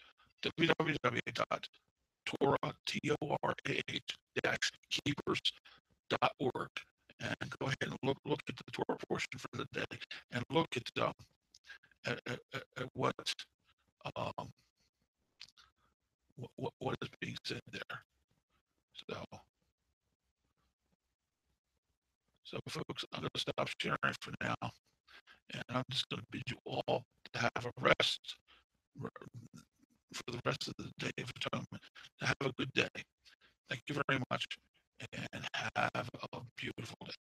www.torah-keepers.org, and go ahead and look at the Torah portion for the day, and look at um, what is being said there. So folks, I'm going to stop sharing for now, and I'm just going to bid you all to have a rest for the rest of the Day of Atonement. To have a good day. Thank you very much, and have a beautiful day.